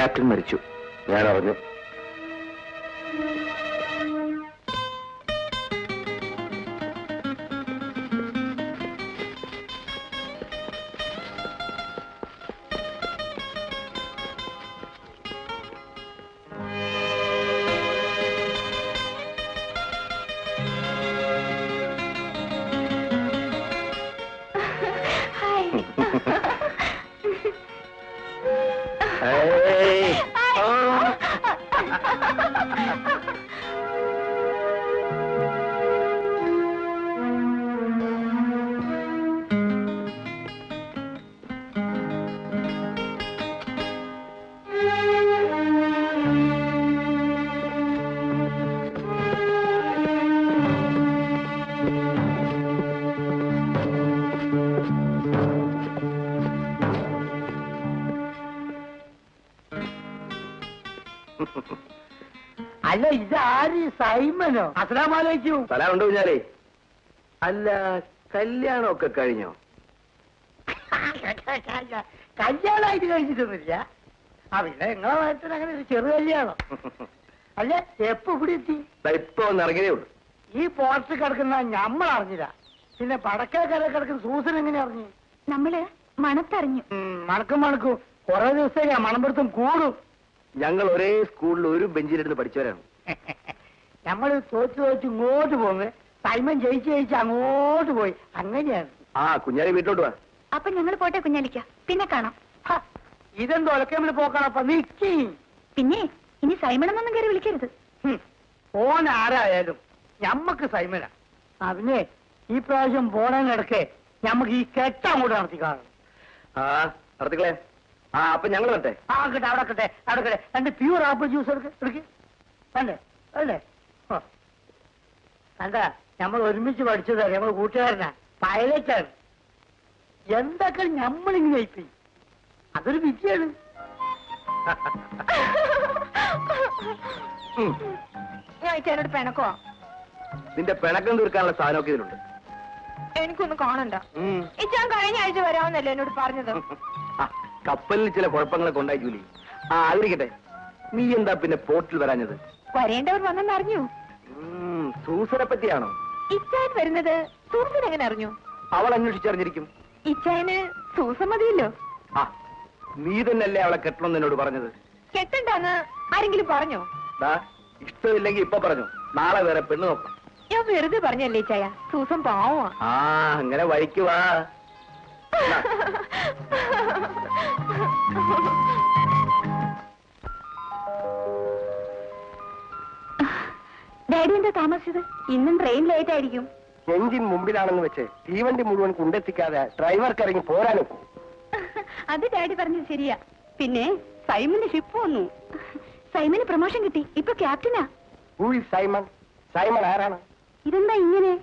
Captain മരിച്ചു. ഞാൻ അറിഞ്ഞു. അല്ല, ഇതാര്? സൈമനോ? അസ്സലാമലൈക്കും. സ്ഥലമുണ്ട് കുഞ്ഞാലേ. അല്ല, കല്യാണമൊക്കെ കഴിഞ്ഞോ? കല്യാണമായിട്ട് കഴിച്ചിട്ടൊന്നുമില്ല. പിന്നെ നിങ്ങളെ വയറ്റിന് അങ്ങനെ ഒരു ചെറു കല്യാണം. അല്ല, എപ്പോ ഇവിടെ എത്തി? ഇപ്പൊ ഒന്ന് ഇറങ്ങിയതേ ഉള്ളൂ. ഈ പോർട്ട് കിടക്കുന്ന നമ്മൾ അറിഞ്ഞില്ല. പിന്നെ പടക്കര കിടക്കുന്ന സൂസൻ എങ്ങനെ അറിഞ്ഞു? നമ്മള് മണത്തറിഞ്ഞു. മണക്കും കുറെ ദിവസത്തേക്കാ മണമ്പടുത്തും കൂടും. ഞങ്ങൾ ഒരേ സ്കൂളിൽ ഒരു ബെഞ്ചിലിരുന്ന് പഠിച്ചവരാണ്. നമ്മൾ തോറ്റ് ഇങ്ങോട്ട് പോകുന്നത് സൈമൻ ജയിച്ച് അങ്ങോട്ട് പോയി. അങ്ങനെയാണ്. കുഞ്ഞാലി വീട്ടിലോട്ട് വാ. അപ്പൊ ഞങ്ങൾ പോട്ടെ കുഞ്ഞാലിക്ക, പിന്നെ കാണാം. ഇതെന്തോ ഒലക്കമ്മിൽ പോക്കാണപ്പ നിക്കി. പിന്നെ ഇനി സൈമണെന്നൊന്നും കയറി വിളിക്കരുത്. ഓൻ ആരായാലും ഞമ്മക്ക് സൈമനാ. പിന്നെ ഈ പ്രാവശ്യം പോണേനിടക്കെ ഞമ്മക്ക് ഈ കെട്ട അങ്ങോട്ട് നടത്തി കാണും. നടത്തിക്കളെ. അപ്പൊ ഞങ്ങൾ വരട്ടെ. കട്ടെ, അവിടെ കട്ടെ. രണ്ട് പ്യൂർ ആപ്പിൾ ജ്യൂസ് എടുക്ക്. അല്ലേ അല്ലേ? കണ്ട, നമ്മൾ ഒരുമിച്ച് പഠിച്ചതാണ്. നമ്മൾ കൂട്ടുകാരനാ, പൈലറ്റാണ്. എന്തൊക്കെ നമ്മളിങ്ങനെ ആയിപ്പോയി. അതൊരു വിദ്യയാണ്. ഞാൻ ഇച്ചേനോട് പിണക്കോ? നിന്റെ പിണക്കം തീർക്കാനുള്ള സാധനമൊക്കെ ഇതിലുണ്ട്. എനിക്കൊന്നും കാണണ്ട. ഇച്ചാൻ കഴിഞ്ഞ ആഴ്ച വരാമെന്നല്ലേ എന്നോട് പറഞ്ഞത്. കപ്പലിൽ ചില കുഴപ്പങ്ങളൊക്കെ ഉണ്ടായി ജൂലി. അതിരിക്കട്ടെ, നീ എന്താ പിന്നെ പോർട്ടിൽ വരാഞ്ഞത്? വരേണ്ടവർ വന്നെന്ന് അറിഞ്ഞു. സൂസനെ പറ്റിയാണോ? ഇച്ചാൻ വരുന്നത് സൂസൻ എങ്ങനെ അറിഞ്ഞു? അവൾ അന്വേഷിച്ചറിഞ്ഞിരിക്കും. ഇച്ചായന് സൂസൻ മതിയല്ലോ. നീ തന്നെയല്ലേ അവളെ കെട്ടണമെന്ന് എന്നോട് പറഞ്ഞത്? കെട്ടണ്ടെന്ന് ആരെങ്കിലും പറഞ്ഞോ? ഇഷ്ടമില്ലെങ്കിൽ ഇപ്പൊ പറഞ്ഞു. നാളെ വേറെ പെണ്ണ് നോക്കാം. ഞാൻ വെറുതെ പറഞ്ഞല്ലേ ഇച്ചായ, സൂസൻ പാവമാ. അങ്ങനെ വഴിക്ക് വാ. ഡാഡി എന്താ താമസിച്ചത്? ഇന്നും ട്രെയിൻ ലേറ്റ് ആയിരിക്കും. എഞ്ചിൻ മുമ്പിലാണെന്ന് വെച്ച് തീവണ്ടി മുഴുവൻ കൊണ്ടെത്തിക്കാതെ ഡ്രൈവർക്ക് ഇറങ്ങി പോരാനും. അത് ഡാഡി പറഞ്ഞത് ശരിയാ. പിന്നെ സൈമന്റെ ഷിപ്പ് വന്നു. സൈമന് പ്രൊമോഷൻ കിട്ടി. ഇപ്പൊ ക്യാപ്റ്റനാ. സൈമൺ? സൈമൺ ആരാണ്? ഇതെന്താ ഇങ്ങനെ?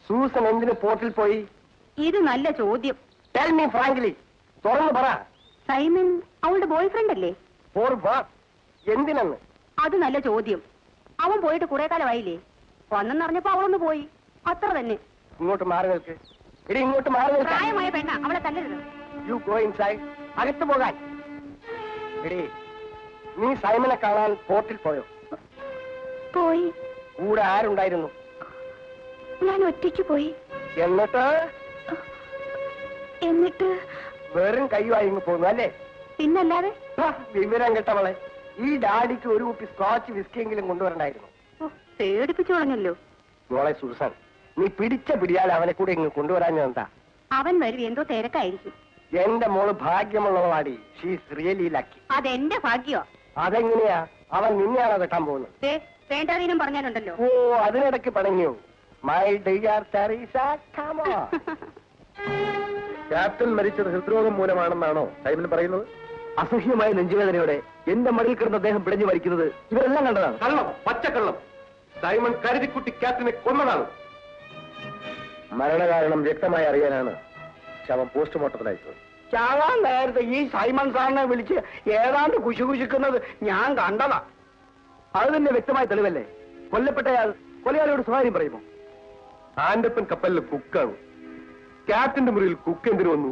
സൂസൻ എന്തിന് പോർട്ടിൽ പോയി? ഇത് നല്ല ചോദ്യം. Tell me frankly. തുറന്നു പറ. സൈമൺ അവളുടെ ബോയ് ഫ്രണ്ട് അല്ലേ? എന്തിനെന്ന്? അത് നല്ല ചോദ്യം. അവൻ പോയിട്ട് കുറെ കാലമായില്ലേ? വന്നെന്നറിഞ്ഞപ്പോ അവളൊന്ന് പോയി, അത്ര തന്നെ. ഇങ്ങോട്ട് മാറി നിൽക്ക്. ഇങ്ങോട്ട് മാറി നിൽക്ക്. പ്രായമായ പെണ്ണ, അവളെ തല്ലരുത്. You go inside. അകത്ത് പോകാൻ. നീ സൈമനെ കാണാൻ പോർട്ടിൽ പോയോ? പോയി. കൂടെ ആരുണ്ടായിരുന്നു? ഞാൻ ഒറ്റയ്ക്ക് പോയി. എന്നിട്ട് വെറും കയ്യുമായി ഇങ്ങ് പോന്നു അല്ലേ? പിന്നല്ലാതെ. വിവരം കേട്ടവളെ, ഈ ഡാഡിക്ക് ഒരു കുപ്പി സ്കോച്ച് വിസ്കിയെങ്കിലും കൊണ്ടുവരണ്ടായിരുന്നു. പേടിപ്പിച്ചു കളഞ്ഞല്ലോ. മോളെ സൂസൻ, നീ പിടിച്ച പിടിയാൽ അവനെ കൂടെ ഇങ്ങ് കൊണ്ടുവരാഞ്ഞെന്താ? അവൻ വരും, എന്തോ തിരക്കായിരിക്കും. എന്റെ മോള് ഭാഗ്യമുള്ളവളാടി. She's really lucky. അതെന്റെ ഭാഗ്യോ? അതെങ്ങനെയാ? അവൻ നിന്നെയാണോ കെട്ടാൻ പോകുന്നത്? വേണ്ടാതീനം പറഞ്ഞാലുണ്ടല്ലോ. അതിനിടയ്ക്ക് പടങ്ങിയോ? My dear Teresa, come on. Captain മരിച്ചത് ഹൃദ്രോഗം മൂലമാണെന്നാണോ സൈമൻ പറയുന്നത്? അസഹ്യമായ നെഞ്ചുവേദനയോടെ എന്റെ മടിയിൽ കിടന്ന അദ്ദേഹം പിടഞ്ഞു മരിക്കുന്നത് ഇവരെല്ലാം കണ്ടതാണ്. കള്ളം, പച്ചക്കള്ളം. സൈമൺ കരുതിക്കുട്ടി ക്യാപ്റ്റനെ കൊന്നതാണ്. മരണകാരണം വ്യക്തമായി അറിയാനാണ് ശവം പോസ്റ്റ്മോർട്ടത്തിലയച്ചത്. ചാകാൻ നേരത്തെ ഈ സൈമൺ സാറിനെ വിളിച്ച് ഏതാണ്ട് കുശുകുശുക്കുന്നത് ഞാൻ കണ്ടതാ. അത് തന്നെ വ്യക്തമായ തെളിവല്ലേ? കൊല്ലപ്പെട്ടയാൾ കൊലയാളിയോട് സ്വകാര്യം പറയുമോ? ആന്റപ്പൻ കപ്പലിൽ കുക്കാണ്. ക്യാപ്റ്റന്റെ മുറിയിൽ കുക്ക് എന്തിനു വന്നു?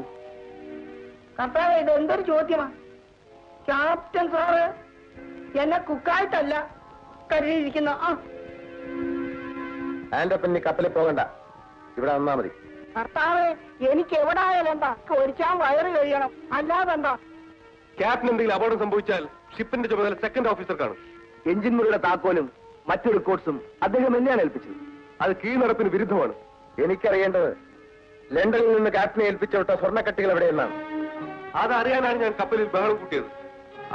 കർത്താവ്, ഇത് എന്തൊരു ചോദ്യമാ? ക്യാപ്റ്റൻ സാറ് എന്നെ കുക്കായിട്ടല്ല കരുതിയിരിക്കുന്ന. ആൻഡപ്പൻ നീ കപ്പലിൽ പോകണ്ട, ഇവിടെ വന്നാ മതി. ഭർത്താവ് എനിക്ക് എവിടെ ആയാലും എന്താ ഒരിച്ചാൻ വയറ് കഴിയണം, അല്ലാതെ എന്താ? ക്യാപ്റ്റൻ എന്തെങ്കിലും അപകടം സംഭവിച്ചാൽ ഷിപ്പിന്റെ ചുമതല സെക്കൻഡ് ഓഫീസർ കാണും. എഞ്ചിൻ മുറിയുടെ താക്കോലും മറ്റു റെക്കോർഡ്സും അദ്ദേഹം എന്നെയാണ് ഏൽപ്പിച്ചത്. അത് കീഴ്നടപ്പിന് വിരുദ്ധമാണ്. എനിക്കറിയേണ്ടത് ലണ്ടനിൽ നിന്ന് ക്യാപ്റ്റനെ ഏൽപ്പിച്ച വിട്ട സ്വർണ്ണക്കട്ടികൾ എവിടെയെന്നാണ്. അതറിയാനാണ് ഞാൻ കപ്പലിൽ ബഹളം കൂട്ടിയത്.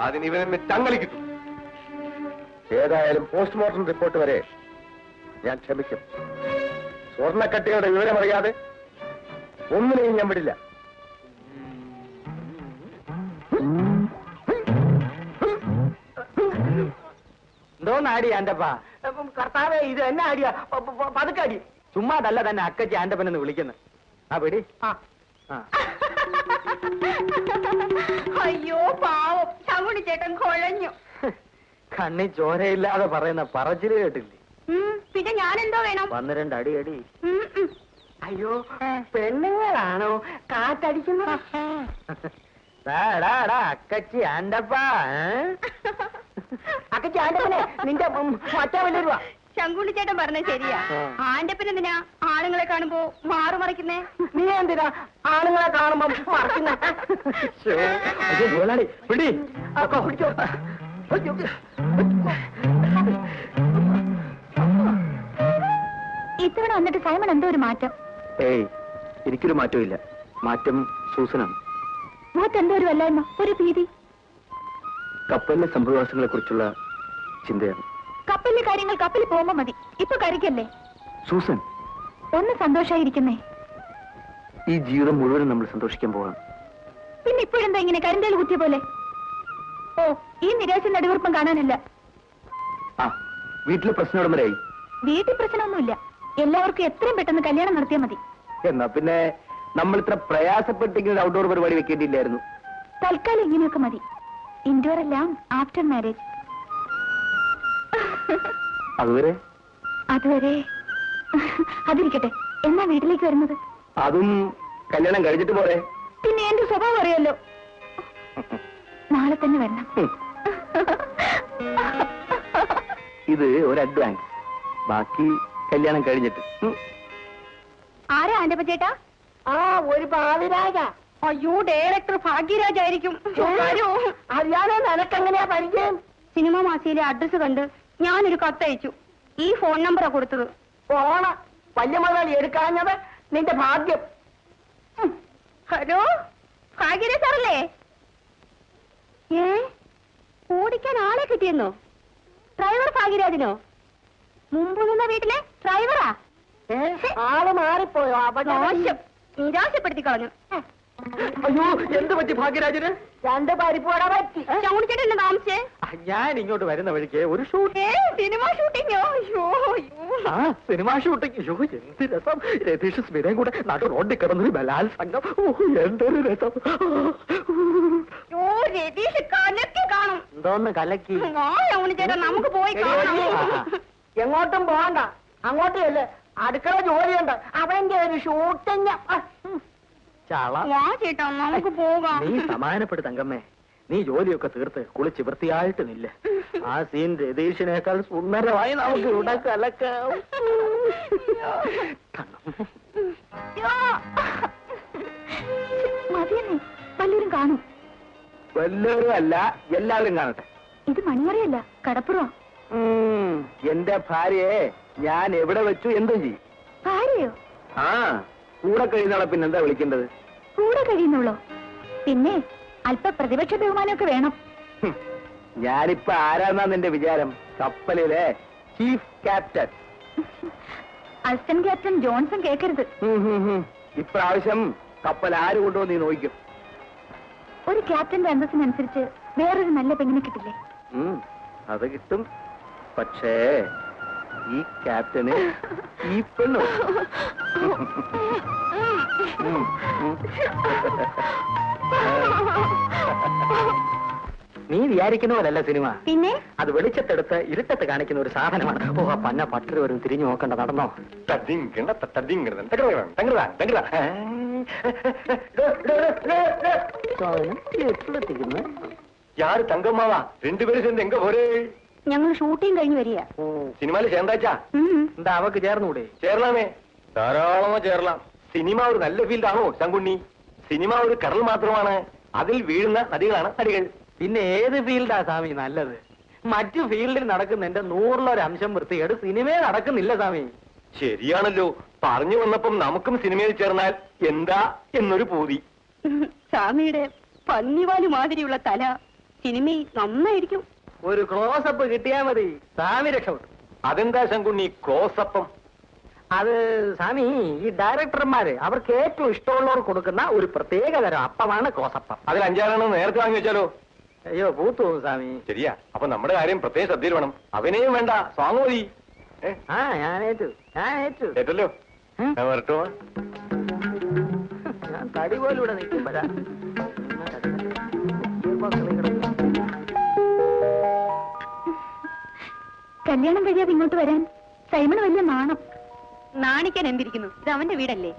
അതിന് ഇവനെന്നെ ചങ്ങലിക്കിട്ടു. ഏതായാലും പോസ്റ്റ്മോർട്ടം റിപ്പോർട്ട് വരെ ഞാൻ ക്ഷമിക്കും. സ്വർണ്ണക്കട്ടികളുടെ വിവരമറിയാതെ ഒന്നിനെയും ഞാൻ വിടില്ല. എന്തോ നാടി ആന്റപ്പാ? കർത്താവേ, ഇത് എന്നെ ആടിയാ? പതുക്കടി. ചുമ്മാതല്ല തന്നെ അക്കച്ചി ആന്റപ്പൻ എന്ന് വിളിക്കുന്നത്. ആ പിടി. അയ്യോ പാവം, ശങ്കുണി ചേട്ടൻ കുഴഞ്ഞു. കണ്ണി ചോരയില്ലാതെ പറയുന്ന പറച്ചില് കേട്ടില്ലേ? പിന്നെ ഞാനെന്തോ വേണം? 12 അടി അടി. അയ്യോ, പെണ്ണുങ്ങളാണോ കാറ്റടിക്കുന്നത്? അക്കച്ചി ആന്റപ്പാ. അക്കച്ചി ആന്റപ്പനെ നിന്റെ മറ്റേ വലിയ ശങ്കുണി ചേട്ടൻ പറഞ്ഞത് ശരിയാ. ആന്റപ്പൻ എന്തിനാ ആണുങ്ങളെ കാണുമ്പോ മാറുമറിക്കുന്നേ? നീ എന്തിനാ ആണുങ്ങളെ കാണുമ്പോ മറക്കുന്ന? പിടി. ഇത്തവണ വന്നിട്ട് സൈമൺ എന്തോ ഒരു മാറ്റം. ഏയ്, എനിക്കൊരു മാറ്റമില്ല. മാറ്റം സൂസനാണ്. മുഖത്ത് എന്തോ ഒരു വല്ലായ്മ, ഒരു ഭീതി. കപ്പലിലെ സംഭവവാസങ്ങളെ കുറിച്ചുള്ള ചിന്തയാണ്. കപ്പലിലെ കാര്യങ്ങൾ കപ്പലിൽ പോകുമ്പോ മതി, ഇപ്പൊ കരയ്ക്കല്ലേ. സൂസൻ, ഒന്ന് സന്തോഷായിരിക്കുന്നേ. ഈ ജീവിതം മുഴുവനും നമ്മൾ സന്തോഷിക്കാൻ പോവാണ്. പിന്നെ ഇപ്പോഴെന്താ ഇങ്ങനെ കരിന്തേൽ കുത്തിയ പോലെ? ഓ, ഈ നിരാശ നടുവീർപ്പം കാണാനില്ല. ആ, വീട്ടിലെ പ്രശ്നം ഇടമരായി. വീട്ടിൽ പ്രശ്നമൊന്നുമില്ല. എല്ലാവർക്കും എത്രയും പെട്ടെന്ന് കല്യാണം നടത്തിയാൽ മതി. എന്നാ പിന്നെ നമ്മൾ ഇത്ര പ്രയാസപ്പെട്ടിങ്ങനെ ഔട്ട്ഡോർ പരിപാടി വെക്കേണ്ടിയില്ലായിരുന്നു. തൽക്കാലം ഇങ്ങനെയൊക്കെ മതി. ഇൻഡോർ എല്ലാം ആഫ്റ്റർ മാരേജ്. അതുവരെ അതിരിക്കട്ടെ. എന്നാ വീട്ടിലേക്ക് വരുന്നത്? അതും കല്യാണം കഴിച്ചിട്ട് പോരെ. പിന്നെ എന്റെ സ്വഭാവം അറിയാലോ. നാളെ തന്നെ വരണം. ഇത് ഒരു അഡ്വാൻസ്, ബാക്കി കല്യാണം കഴിഞ്ഞിട്ട്. ആരാ ആന്റപ്പ ചേട്ടാ? ആ, ഒരു ഭാവിരാജ. അയ്യോ, ഡയറക്ടർ ഭാഗ്യരാജായിരിക്കും. അറിയാതെ നിനക്കെങ്ങനെയാ പരിചയം? സിനിമ മാസിയിലെ അഡ്രസ് കണ്ട് ഞാനൊരു കത്തയച്ചു. ഈ ഫോൺ നമ്പറാ കൊടുത്തത്. പോണ വലിയ മുതൽ എടുക്കാഞ്ഞത് നിന്റെ ഭാഗ്യം. ഹലോ, ഭാഗ്യരാജ് സാറല്ലേ? ഓടിക്കാൻ ആളെ കിട്ടിയെന്നോ? ഡ്രൈവർ ഭാഗ്യരാജിനോ? മുമ്പ് നിന്ന വീട്ടിലെ ഡ്രൈവറാ? ആള് മാറിപ്പോയോ? മോശം, നിരാശപ്പെടുത്തി കളഞ്ഞു. അയ്യോ, എന്ത് പറ്റി ഭാഗ്യരാജിന്? 2 പരിപ്പോട പറ്റി. ചൗണിച്ചേട്ടൻ എന്നെ താമസിച്ചേ? ഞാൻ ഇങ്ങോട്ട് വരുന്ന വഴിക്ക് ഒരു ഷൂട്ട്. സിനിമ ഷൂട്ടിങ്ങോ? ആ, സിനിമ ഷൂട്ടിങ്. അയ്യോ, എന്ത് രസം. രതീഷ് സ്മിതയും കൂടെ നടു റോഡിൽ കിടന്നൊരു ബലാത്സംഗം. എന്തൊരു രസം. രതീഷ് കലക്കി കാണും. എന്തോന്ന് കലക്കി? ചൗണിച്ചേട്ടൻ, നമുക്ക് പോയി കാണാം. എങ്ങോട്ടും പോകണ്ട, അങ്ങോട്ടും അല്ലേ. അടുക്കള ജോലിയുണ്ട്, അവന്റെ ഒരു ഷൂട്ടിങ്. ചേട്ടാ, നമുക്ക് പോകാം. നീ സമാധാനപ്പെടും തങ്കമ്മേ. നീ ജോലിയൊക്കെ തീർത്ത് കുളിച്ച് വൃത്തിയായിട്ട് നില്ല. ആ സീൻ രതീഷിനേക്കാൾ സുന്ദരമായി നമുക്ക് ഇവിടെ കലക്കാം. മതിയെന്നേ, വല്ലവരും കാണും. വല്ലവരും അല്ല, എല്ലാവരും കാണട്ടെ. ഇത് മണിയറിയല്ല, കടപ്പുറം. എന്റെ ഭാര്യയെ ഞാൻ എവിടെ വെച്ചു എന്തും ചെയ്യും. ഭാര്യയോ? ആ, കൂടെ കഴിയുന്നവളെ പിന്നെന്താ വിളിക്കേണ്ടത്? കൂടെ കഴിയുന്നുള്ളോ? പിന്നെ അല്പ പ്രതിപക്ഷ ബഹുമാനമൊക്കെ വേണം. ഞാനിപ്പോ ആരാന്നാ നിന്റെ വിചാരം? കപ്പലിലെ chief captain. Assistant captain Johnson കേൾക്കരുത്. ഇപ്രാവശ്യം കപ്പൽ ആര് കൊണ്ടുവന്ന് നീ നോക്കും. ഒരു ക്യാപ്റ്റന്റെ അന്തസ്സിനനുസരിച്ച് വേറൊരു നല്ല പെണ്ണിനെ കിട്ടില്ലേ? അത് കിട്ടും. പക്ഷേ ഈ ക്യാപ്റ്റന് ഈ പെണ്ണു. നീ വിചാരിക്കുന്ന പോലല്ല സിനിമ. പിന്നെ അത് വെളിച്ചത്തെടുത്ത് ഇരുട്ടത്ത് കാണിക്കുന്ന ഒരു സാധനമാണ്. ഓ, ആ പന്ന പട്ടര് വരും, തിരിഞ്ഞു നോക്കണ്ട, നടന്നോ. யாரு தங்கம்மாவா? 2 பேரும் சேர்ந்து எங்க போறே? ഞങ്ങൾ ഷൂട്ടിംഗ് കഴിഞ്ഞ് വരിക. സിനിമയിൽ ചേർന്നാച്ചാ? എന്താ അവക്ക് ചേർന്നുകൂടെ? ചേരലാമേ, ധാരാളമോ ചേരലാം. സിനിമ ഒരു നല്ല ഫീൽഡാണോ ശങ്കുണ്ണി? സിനിമ ഒരു കടൽ മാത്രമാണ്, അതിൽ വീഴുന്ന നദികളാണ് നദികൾ. പിന്നെ ഏത് ഫീൽഡാ സ്വാമി നല്ലത്? മറ്റു ഫീൽഡിൽ നടക്കുന്നതിന്റെ 100% വൃത്തികേട് സിനിമയെ നടക്കുന്നില്ല സ്വാമി. ശരിയാണല്ലോ, പറഞ്ഞു വന്നപ്പം നമുക്കും സിനിമയിൽ ചേർന്നാൽ എന്താ എന്നൊരു പൂതി. സ്വാമിയുടെ പന്നിവാലി മാതിരിയുള്ള തല സിനിമയിൽ നന്നായിരിക്കും. ഒരു ക്ലോസപ്പ് കിട്ടിയാ മതി, സ്വാമി രക്ഷപ്പെട്ടു. അതെന്താ ശങ്കുണ്ണി ക്ലോസപ്പം? അത് സ്വാമി, ഈ ഡയറക്ടർമാര് അവർക്ക് ഏറ്റവും ഇഷ്ടമുള്ളവർ കൊടുക്കുന്ന ഒരു പ്രത്യേക തരം അപ്പമാണ് ക്ലോസപ്പം. അതിൽ 5-6 നേരത്തെ വാങ്ങി വെച്ചാലോ? അയ്യോ പൂത്തു പോകും സ്വാമി. ശരിയാ, അപ്പൊ നമ്മുടെ കാര്യം പ്രത്യേക ശ്രദ്ധയിൽ വേണം. അവനെയും വേണ്ട, സ്വാങ് മതി. ആ ഞാനേറ്റു ഏറ്റല്ലോ, ഞാൻ വരട്ടോ. ഞാൻ തടി പോലും ഇവിടെ നിൽക്കുമ്പോഴാ കല്യാണം കഴിയാതെ ഇങ്ങോട്ട് വരാൻ സൈമൺ വലിയ നാണം. നാണിക്കാൻ എന്തിരിക്കുന്നു, ഇത് അവന്റെ വീടല്ലേ.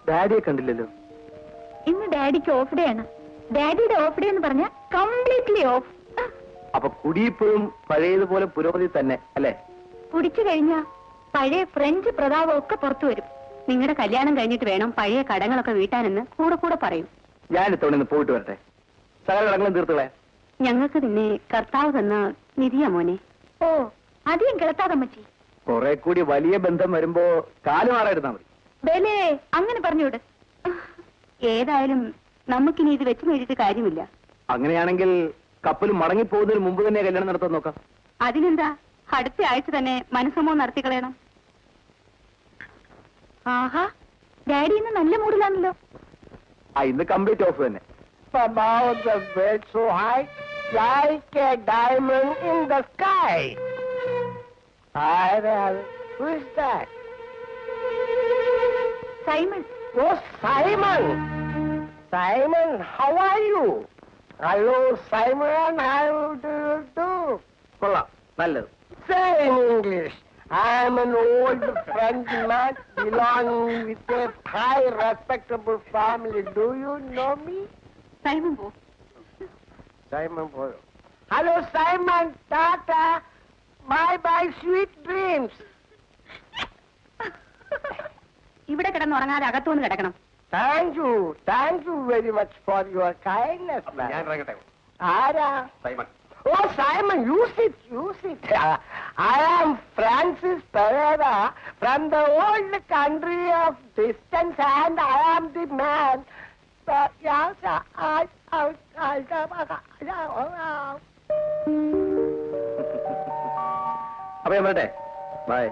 ഡാഡിയെ കണ്ടില്ലല്ലോ. ഇന്ന് ഡാഡിക്ക് ഓഫ് ഡേ ആണ്. ഡാഡിയുടെ ഓഫ് ഡേ എന്ന് പറഞ്ഞാൽ കംപ്ലീറ്റ്ലി ഓഫ്. അപ്പൊ കുടിയിപ്പോഴും പഴയതുപോലെ പുരോഗതി തന്നെ അല്ലേ? കുടിച്ചു കഴിഞ്ഞാ പഴയ ഫ്രഞ്ച് പ്രതാപം ഒക്കെ പുറത്തു വരും. നിങ്ങളുടെ കല്യാണം കഴിഞ്ഞിട്ട് വേണം പഴയ കടങ്ങളൊക്കെ വീട്ടാനെന്ന് കൂടെ കൂടെ പറയും. ഞാൻ ഇത്തവണ ഒന്ന് പോയിട്ട് വരട്ടെ, സകല കടങ്ങളും തീർത്തുകളെ. ഞങ്ങൾക്ക് നിന്നെ കർത്താവ് തന്ന നിധിയാ മോനെ. ഓ അധികം കിടത്താതമ്മച്ചി. കുറെ കൂടി വലിയ ബന്ധം വരുമ്പോ കാലുമാറായിരുന്നാ മതി. ബലേ അങ്ങനെ പറഞ്ഞുവിട്. ഏതായാലും നമുക്കിനി ഇത് വെച്ച് നേടിയിട്ട് കാര്യമില്ല. അങ്ങനെയാണെങ്കിൽ കപ്പൽ മടങ്ങിപ്പോകുന്നതിന് മുമ്പ് തന്നെ കല്യാണം നടത്താൻ നോക്കാം. അതിനെന്താ, അടുത്ത ആഴ്ച തന്നെ മനസ്സമോ നടത്തിക്കളയണം. ആഹാ, ഡാഡി ഇന്ന് നല്ല മൂഡിലാണല്ലോ. ഇന്ന് കംപ്ലീറ്റ് ഓഫ് തന്നെ. Above the bed so high, like a diamond in the sky. Who is that? Simon. Oh, Simon! Simon, how are you? Hello, Simon, how do you do? കൊള്ളാം, നല്ലത്. Say in English. I am an old French man belonging with a high respectable family. Do you know me? Simon പോ. Simon boy. Hello, Simon. Tata. Bye, sweet dreams. ഇവിടെ കിടന്നുറങ്ങാതെ അകത്തുനിന്ന് കിടക്കണം. Thank you very much for your kindness, man. ഞാൻ ഇറങ്ങട്ടെ. Ara. Simon. Oh, Simon, you sit. I am Francis Pereira from the old country of distance, and I am the man. അപ്പൊ ഞാൻ വരട്ടെ. By.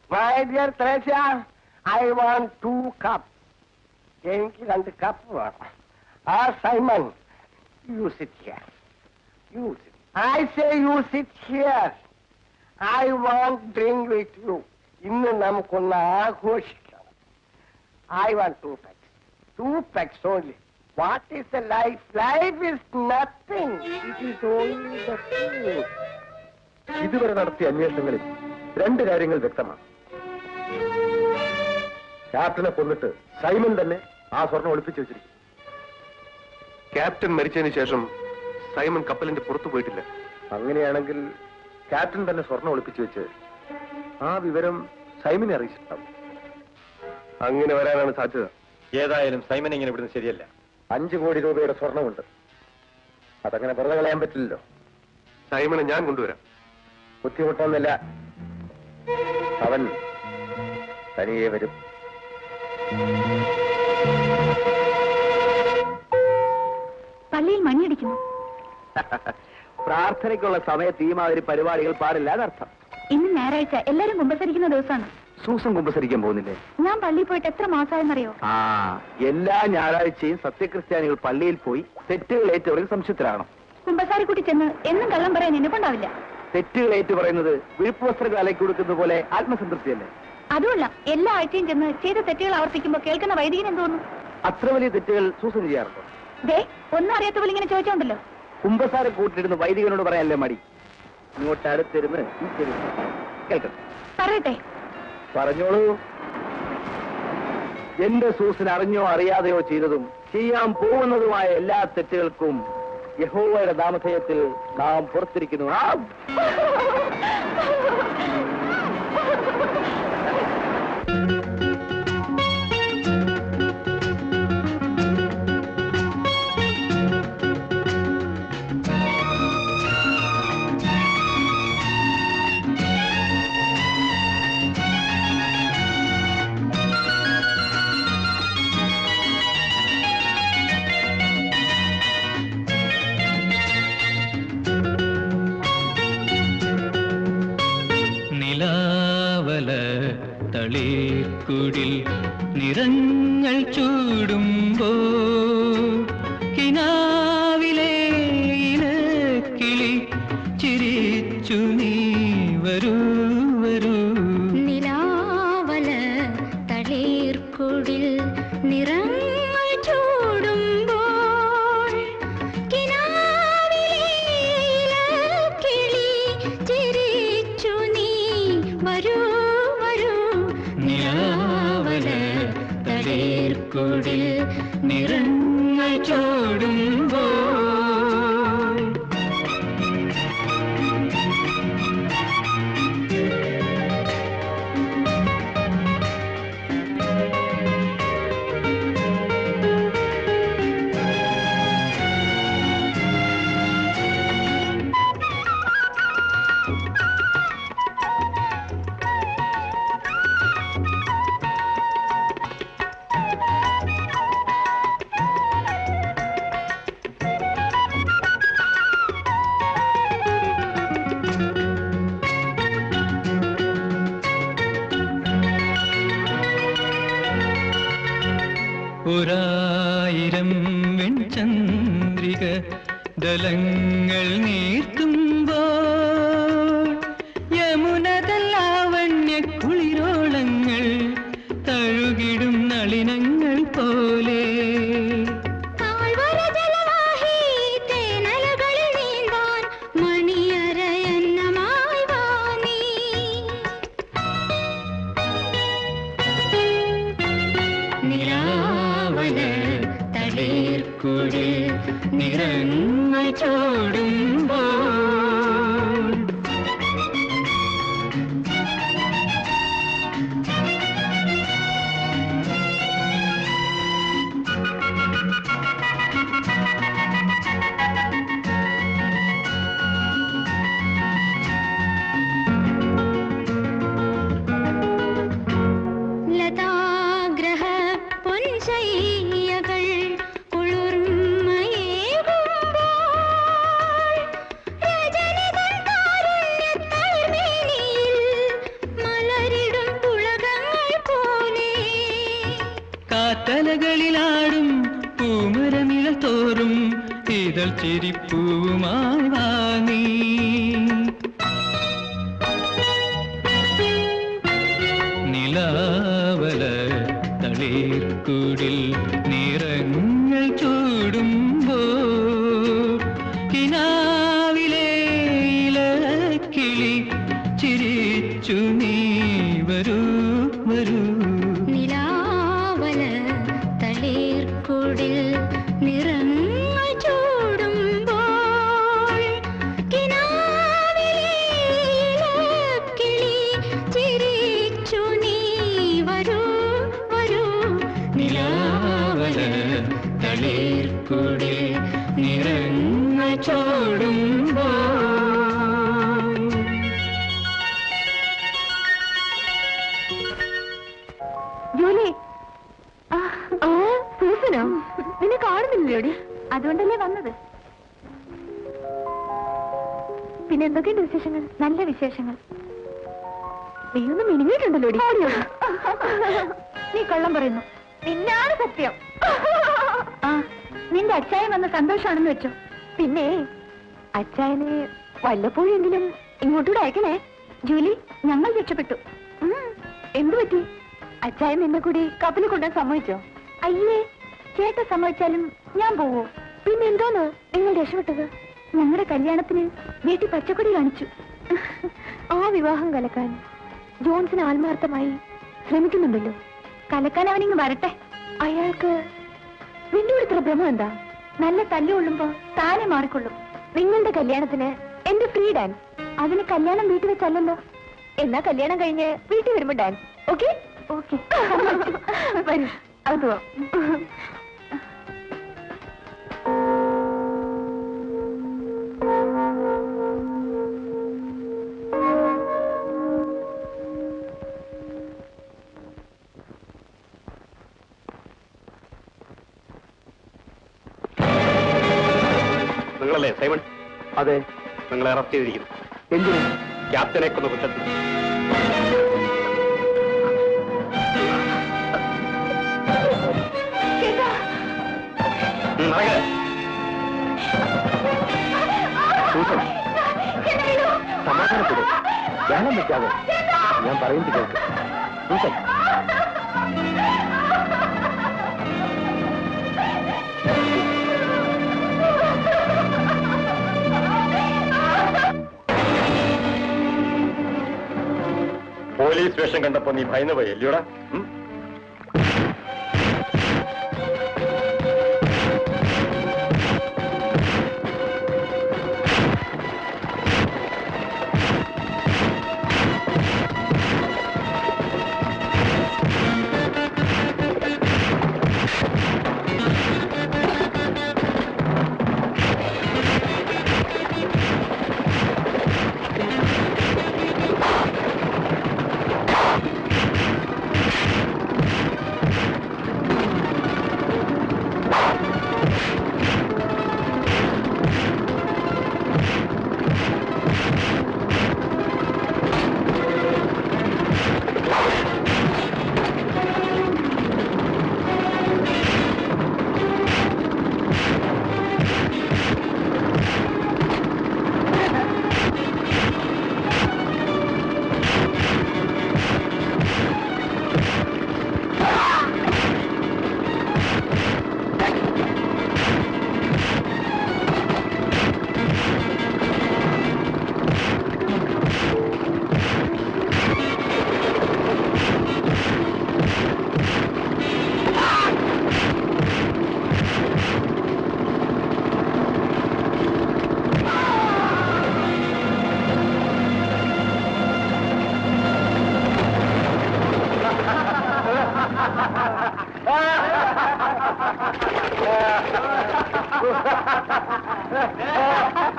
My dear Teresa, I want 2 cups. എനിക്ക് 2 cup വേണം. Simon, you sit here. I say you sit here. I want drink with you. ഇന്ന് നമുക്കൊന്ന് ആഘോഷിക്കണം. I want 2 packs. 2 packs only. What is the life? Life is nothing. It is only the food. ഇതുവരെ നടത്തിയ അന്വേഷണങ്ങളിൽ 2 കാര്യങ്ങൾ വ്യക്തമാണ്. ക്യാപ്റ്റനെ കൊന്നിട്ട് Simon തന്നെ ആ സ്വർണം ഒളിപ്പിച്ചു വെച്ചിരിക്കും. ക്യാപ്റ്റൻ മരിച്ചതിന് ശേഷം സൈമൺ കപ്പലിന്റെ പുറത്തു പോയിട്ടില്ല. അങ്ങനെയാണെങ്കിൽ ക്യാപ്റ്റൻ തന്നെ സ്വർണം ഒളിപ്പിച്ചു വെച്ച് ആ വിവരം സൈമനെ അറിയിച്ചിട്ടുണ്ടാവും. അങ്ങനെ വരാനാണ് സാധ്യത. ഏതായാലും സൈമൻ ഇങ്ങനെ ഇവിടുന്ന് ശരിയല്ല. 5 കോടി രൂപയുടെ സ്വർണമുണ്ട്, അതങ്ങനെ വെറുതെ കളയാൻ പറ്റില്ലല്ലോ. സൈമനെ ഞാൻ കൊണ്ടുവരാം. ബുദ്ധിമുട്ടൊന്നുമില്ല, അവൻ തനിയെ വരും. പള്ളിയിൽ മണിയടിക്കുന്നു. പ്രാർത്ഥനയ്ക്കുള്ള സമയത്ത് ഈ മാതിരി പരിപാടികൾ പാടില്ല എന്നർത്ഥം. ഇന്ന് ഞായറാഴ്ച, എല്ലാരും കുമ്പസരിക്കുന്ന ദിവസമാണ്. സൂസൻ കുമ്പസരിക്കാൻ പോകുന്നില്ലേ? ഞാൻ പള്ളിയിൽ പോയിട്ട് എത്ര മാസമായെന്നറിയോ? എല്ലാ ഞായറാഴ്ചയും സത്യക്രിസ്ത്യാനികൾ പള്ളിയിൽ പോയി തെറ്റുകൾ ഏറ്റവർക്ക് സംശുദ്ധരാകണം. കുമ്പസാരിക്കുട്ടി ചെന്ന് എന്നും കള്ളം പറയാൻ എന്നെക്കൊണ്ടാവില്ല. തെറ്റുകൾ ഏറ്റു പറയുന്നത് വിഴുപ്പ് വസ്ത്രങ്ങൾ അലക്കി കൊടുക്കുന്ന പോലെ ആത്മസംതൃപ്തിയല്ലേ? അതുമല്ല, എല്ലാ ആഴ്ചയും ചെന്ന് ചെയ്ത തെറ്റുകൾ ആവർത്തിക്കുമ്പോൾ കേൾക്കുന്ന വൈദികൻ എന്ത് തോന്നുന്നു? അത്ര വലിയ തെറ്റുകൾ സൂസൻ ചെയ്യാറുണ്ടോ? ദേ, ഒന്നും അറിയാത്ത പോലെ ഇങ്ങനെ ചോദിച്ചോണ്ടല്ലോ. കുമ്പസാര കൂട്ടിലിരുന്ന് വൈദികനോട് പറയാനല്ലേ മടി? ഇങ്ങോട്ട് അടുത്തിരുന്ന് കേൾക്കണം. പറയട്ടെ. പറഞ്ഞോളൂ. എന്റെ സൂസിന് അറിഞ്ഞോ അറിയാതെയോ ചെയ്തതും ചെയ്യാൻ പോകുന്നതുമായ എല്ലാ തെറ്റുകൾക്കും യഹോവയുടെ നാമധേയത്തിൽ നാം പുറത്തിരിക്കുന്നു. തളിർക്കുടിൽ നിറങ്ങൾ ചൂടുമ്പോ കിനാവിലെ ഇലക്കിളി ചിരിച്ചു നീ വരൂ വരൂ. നിലാവല തളിർക്കുടിൽ നിറങ്ങൾ ചൂടുമ്പോൾ കിനാവിലെ ഇലക്കിളി ചിരിച്ചു നീ വരൂ. തളിർക്കുടിൽ നിറങ്ങൾ ചൂടുമ്പോ ഒരായിരം വെൺചന്ദ്രിക ദലങ്ങൾ നീർത്തുമ്പോൾ യമുനതല്ലാവണ്യ കുളിരോളങ്ങൾ തഴുകിടും നളിനങ്ങൾ പോലെ തളിർക്കുടിൽ നിറങ്ങൾ ചൂടുമ്പോൾ ലതാഗ്രഹ പൊൻശയ്യകൾ കാത്തലകളിലാടും പൂമരനിഴൽ തോറും ഇതൾ ചിരിപ്പൂവുമായി വാങ്ങി നിലാവല തളിർക്കുടിൽ നിറങ്ങൾ ചൂടുമ്പോ കിനാവിലെ ഇലക്കിളി ചിരിച്ചു നീ വരൂ വരൂ. തളിർക്കുടിൽ നിറങ്ങൾ ചൂടുമ്പോൾ കിനാവിലെ ഇലക്കിളി ചിരിച്ചു നീ വരൂ വരൂ. നിലാവല തളിർക്കുടിൽ നിറങ്ങൾ ചൂടുമ്പോ ജോലി സൂസനോ നിന്നെ കാണുന്നില്ലോടി? അതുകൊണ്ടല്ലേ വന്നത്. പിന്നെ എന്തൊക്കെയുണ്ട് വിശേഷങ്ങൾ? നല്ല വിശേഷങ്ങൾ. നീയൊന്നും മിനിങ്ങിയിട്ടുണ്ടല്ലോടി. നീ കള്ളം പറയുന്നു. നിന്നാണ് സത്യം. ആ നിന്റെ അച്ചായൻ വന്ന സന്തോഷാണെന്ന് വെച്ചോ. പിന്നെ അച്ചായനെ വല്ലപ്പോഴെങ്കിലും ഇങ്ങോട്ടൂടെ അയക്കണേ. ജൂലി, ഞങ്ങൾ രക്ഷപ്പെട്ടു. എന്തു പറ്റി? അച്ചായൻ നിന്നെ കൂടി കപ്പലിൽ കൊണ്ടുവന്ന് സമ്മതിച്ചോ? അയ്യേ, ചേട്ട സമ്മതിച്ചാലും ഞാൻ പോവോ? പിന്നെ എന്തോന്ന് നിങ്ങൾ രക്ഷപ്പെട്ടത്? ഞങ്ങളുടെ കല്യാണത്തിന് വീട്ടിൽ പച്ചക്കൊടി കാണിച്ചു. ആ വിവാഹം കലക്കാൻ ജോൺസിന് ആത്മാർത്ഥമായി ശ്രമിക്കുന്നുണ്ടല്ലോ. കലക്കാൻ അവനിങ്ങ് വരട്ടെ. അയാൾക്ക് നിന്നോട് ഇത്ര ഭ്രമം എന്താ? നല്ല തല്ലു കൊള്ളുമ്പോ താനെ മാറിക്കൊള്ളും. നിങ്ങളുടെ കല്യാണത്തിന് എന്റെ ഫ്രീ ഡാൻസ്. അതിന് കല്യാണം വീട്ടിൽ വെച്ചല്ലോ. എന്നാ കല്യാണം കഴിഞ്ഞ് വീട്ടിൽ വരുമ്പോ ഡാൻസ്. ഓക്കെ ഓക്കെ വരൂ. അത് നിങ്ങളല്ലേ സൈമൺ? അതെ. നിങ്ങളെ അറസ്റ്റ് ചെയ്തിരിക്കുന്നു. എന്തിനു? ക്യാപ്റ്റനെ കൊന്ന കുറ്റത്തിൽ. സമാധാനപ്പെടും. ധ്യാനം വെക്കാതെ ഞാൻ പറയുന്നത് കേൾക്ക്. സൂസൻ, പോലീസ് വേഷം കണ്ടപ്പോ നീ ഭയന്നു പോയി അല്ലയോടാ?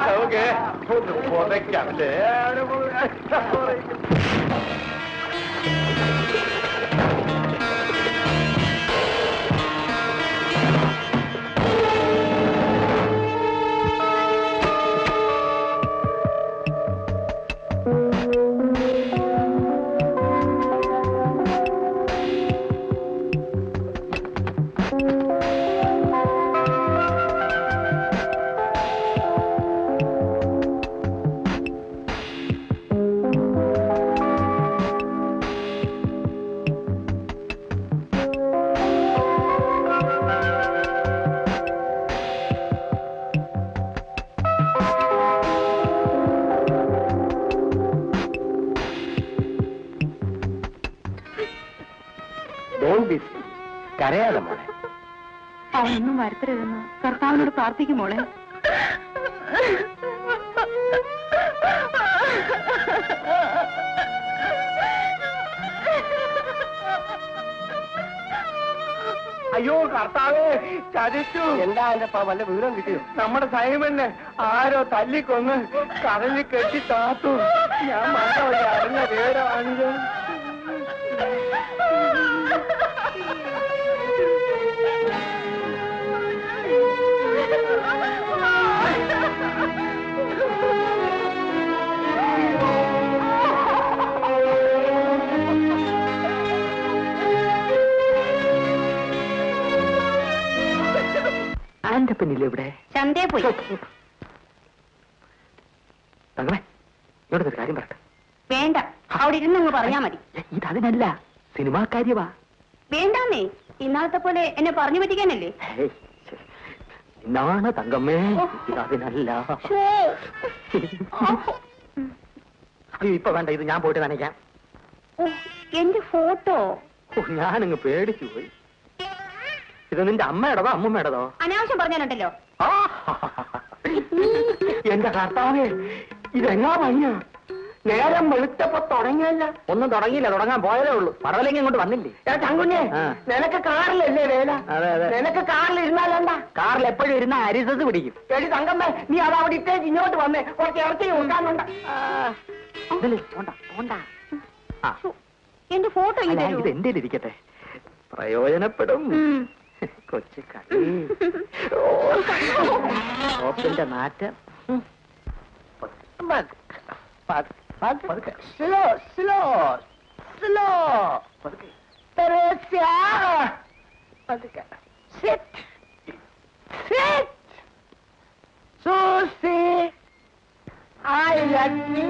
നമുക്ക് ഒന്ന് പുതയ്ക്കാം അല്ലേ? കരയാതെ മോളെ. അവനൊന്നും വരുത്തരുതെന്ന് കർത്താവിനോട് പ്രാർത്ഥിക്കും മോളെ. അയ്യോ കർത്താവേ, ചതിച്ചു. എന്താ എന്റെ വല്ല വിവരം കിട്ടിയോ? നമ്മുടെ സൈമനെ ആരോ തല്ലിക്കൊന്ന് കടലിൽ കെട്ടി താത്തു. ഞാൻ മറന്നുപോയി. അറിഞ്ഞ വിവരമാണിത്. ആന്റെ പിന്നില്ലേ ഇവിടെ? ചന്തേ പോയി. തങ്ങളെ ഇവിടെ ഒരു കാര്യം പറട്ടെ. വേണ്ട, അവിടെ ഇരുന്നങ്ങ് പറഞ്ഞാ മതി. ഇതതിനല്ല, സിനിമാക്കാര്യവാ. വേണ്ടാന്നേ, ഇന്നാളത്തെ പോലെ എന്നെ പറഞ്ഞു പറ്റിക്കാനല്ലേ? ഇന്നാണ് തങ്കമ്മേ, ഇതതിനല്ല. അയ്യോ ഇപ്പൊ വേണ്ട, ഇത് ഞാൻ പോയിട്ട് നനയ്ക്കാം. എന്റെ ഫോട്ടോ ഞാനങ്ങ് പേടിച്ചു പോയി. ഇത് നിന്റെ അമ്മയുടേതോ അമ്മൂമ്മയുടേതോ? അനാവശ്യം പറഞ്ഞാലുണ്ടല്ലോ. എന്റെ കർത്താവേ, ഇതെങ്ങാ പയ്യ നേരം വെളുത്തപ്പോ തുടങ്ങിയല്ല. ഒന്നും തുടങ്ങിയില്ല, തുടങ്ങാൻ പോയതേ ഉള്ളൂ. പറവലെങ്കിൽ ഇങ്ങോട്ട് വന്നില്ലേ? ചങ്കുഞ്ഞെ, നിനക്ക് കാറിലല്ലേ വേല? അതെ അതെ. നിനക്ക് കാറിൽ ഇരുന്നാലെന്താ? കാറിൽ എപ്പോഴും ഇരുന്ന അരിസസ് പിടിക്കും. എടി തങ്കമ്മേ, നീ അത് അവിടെ ഇട്ടേക്ക് ഇങ്ങോട്ട് വന്നേ, കുറച്ച് ഇറച്ചി നോക്കാനുണ്ട്. എന്റെ ഫോട്ടോ ഇത് എന്റെ ഇരിക്കട്ടെ, പ്രയോജനപ്പെടും. കൊച്ചു കളി ഓപ്പിന്റെ നാറ്റം. Slow slow slow. തെരേസ്യ, പതുക്കെ. Sit sit. Susie, I lucky,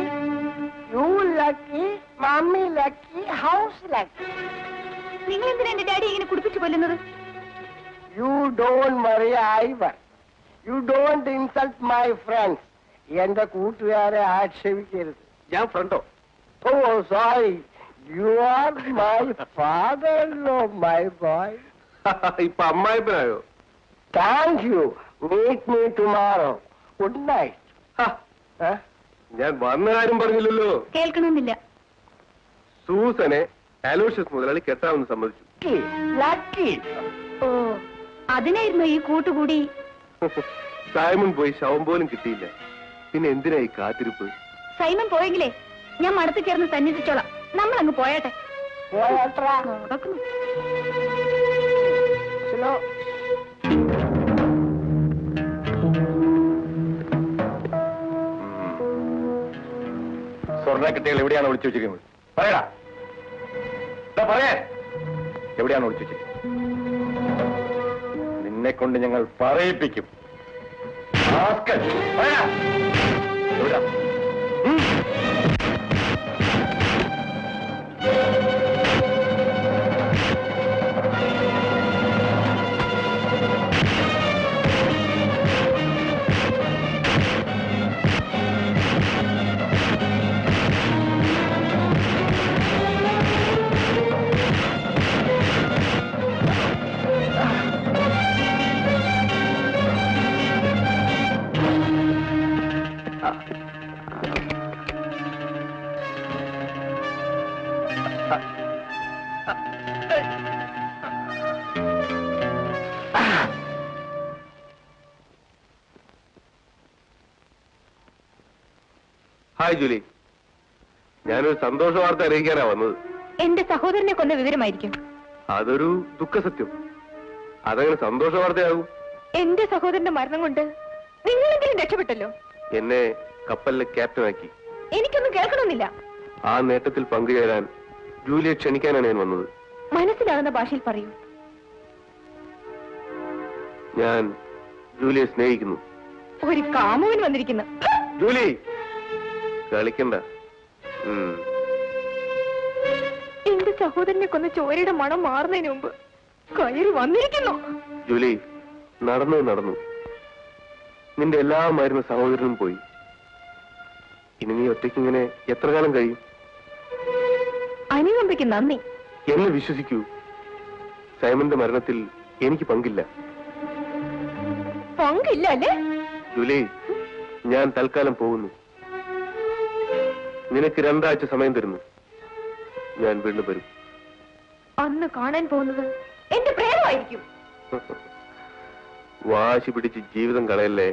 you lucky, mommy lucky, house lucky. നിങ്ങൾ എന്തിനാ എന്റെ ഡാഡി ഇങ്ങനെ കുടിപ്പിച്ചു കൊല്ലുന്നത്? You don't worry, Ivan. You don't insult my friends. എന്റെ കൂട്ടുകാരെ ആക്ഷേപിക്കരുത്. ഞാൻ ഫ്രണ്ടോ? Oh, sorry. You are my father-in-law, my boy. ഇപ്പൊ അമ്മായിപ്പനായോ? Thank you. Meet me tomorrow. Good night. ഞാൻ വന്ന കാര്യം പറഞ്ഞില്ലല്ലോ. കേൾക്കണമെന്നില്ല. സൂസനെ അലോഷ്യസ് മുതലാളി കെട്ടാമെന്ന് സമ്മതിച്ചു. Lucky. ഓ, അതിനായിരുന്നു ഈ കൂട്ടുകൂടി. സൈമൺ പോയി ശവം പോലും കിട്ടിയില്ല. പിന്നെ എന്തിനാ ഈ കാത്തിരിപ്പ്? സൈമൺ പോയെങ്കിലേ ഞാൻ മടത്ത് ചേർന്ന് സന്നിധിച്ചോളാം. നമ്മൾ അങ്ങ് പോയാട്ടെ. പോയാട്രാ. നടക്കുന്നു. Slow. സ്വർണ്ണക്കെട്ടികൾ എവിടെയാണ് ഒളിച്ചു വെച്ചിരിക്കുന്നത്? പറയടാ, പറയാ, എവിടെയാണ് ഒളിച്ചു വെച്ചിരിക്കുന്നത്? നിന്നെ കൊണ്ട് ഞങ്ങൾ പറയിപ്പിക്കും. എവിടാ? ഹായ് ജൂലി, ഞാനൊരു സന്തോഷ വാർത്ത അറിയിക്കാനാ വന്നത്. എന്റെ സഹോദരനെ കൊന്ന വിവരമായിരിക്കും. അതൊരു ദുഃഖസത്യം. അതങ്ങനെ സന്തോഷ വാർത്തയാകും? എന്റെ സഹോദരന്റെ മരണം കൊണ്ട് നിങ്ങളെങ്കിലും രക്ഷപ്പെട്ടല്ലോ. എന്നെ കപ്പലിലെ ക്യാപ്റ്റനാക്കി. എനിക്കൊന്നും കേൾക്കണമെന്നില്ല. ആ നേട്ടത്തിൽ പങ്കുചേരാൻ ജൂലിയെ ക്ഷണിക്കാനാണ് ഞാൻ വന്നത്. മനസ്സിലാകുന്ന ഭാഷയിൽ പറയൂ. ഞാൻ ജൂലിയെ സ്നേഹിക്കുന്നു. ഒരു കാമുകൻ വന്നിരിക്കുന്നു. ജൂലി, കളിക്കണ്ട. എന്റെ സഹോദരനെ കൊന്ന ചോരയുടെ മണം മാറുന്നതിന് മുമ്പ് കയറി വന്നിരിക്കുന്നു. ജൂലി, നടന്നു. നിന്റെ എല്ലാ മരുന്ന് സഹോദരനും പോയി. ഇനി നീ ഒറ്റയ്ക്കിങ്ങനെ എത്ര കാലം കഴിയും? അനുകമ്പയ്ക്ക് നന്ദി. എന്നെ വിശ്വസിക്കൂ, സൈമന്റെ മരണത്തിൽ എനിക്ക് പങ്കില്ല. പങ്കില്ല അല്ലേ? ജൂലി, ഞാൻ തൽക്കാലം പോകുന്നു. നിനക്ക് 2 ആഴ്ച സമയം തരുന്നു. ഞാൻ വീണ്ടും വരും. അന്ന് കാണാൻ പോകുന്നത് എന്റെ പ്രേതമായിരിക്കും. വാശി പിടിച്ച് ജീവിതം കളയല്ലേ.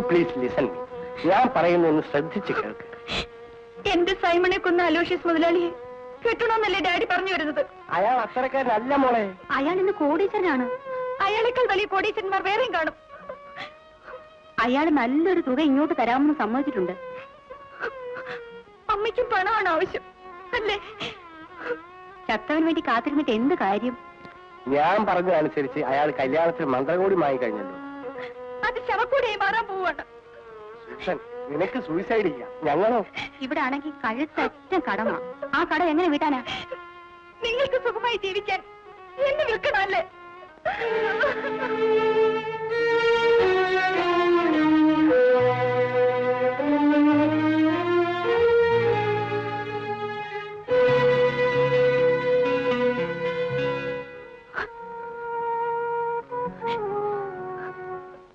Please listen me. ഞാൻ പറയുന്നൊന്ന് ശ്രദ്ധിച്ച് കേൾക്ക്. എന്റെ സൈമണെ കൊന്ന അലോഷ്യസ് മുതലാളിയെ കെട്ടണമെന്നല്ലേ ഡാഡി പറഞ്ഞു വരുന്നത്? അയാൾ അത്തരക്കാരനല്ല മോളെ. അയാൾ ഇന്ന് കോടീശ്വരനാണ്. അയാളെക്കാൾ വലിയ കോടീശ്വരന്മാർ വേറെയും കാണും. അയാൾ നല്ലൊരു തുക ഇങ്ങോട്ട് തരാമെന്ന് സമ്മതിച്ചിട്ടുണ്ട്. അമ്മയ്ക്കും പണമാണ് ആവശ്യം അല്ലേ? ചത്തവന് വേണ്ടി കാത്തിരുന്നിട്ട് എന്ത് കാര്യം? ഞാൻ പറഞ്ഞതനുസരിച്ച് അയാൾ കല്യാണത്തിന് മന്ത്രകോടി വാങ്ങിക്കഴിഞ്ഞല്ലോ. അത് ശവക്കൂടിയായി മാറാൻ പോവാണ്. നിനക്ക് സൂയിസൈഡ് ചെയ്യാം, ഞങ്ങളോ? ഇവിടെ ആണെങ്കിൽ കഴുത്തറ്റ കടമാ. ആ കട എങ്ങനെ വീട്ടാനാ? നിങ്ങൾക്ക് സുഖമായി ജീവിക്കാൻ എന്നെ വിൽക്കണമല്ലേ?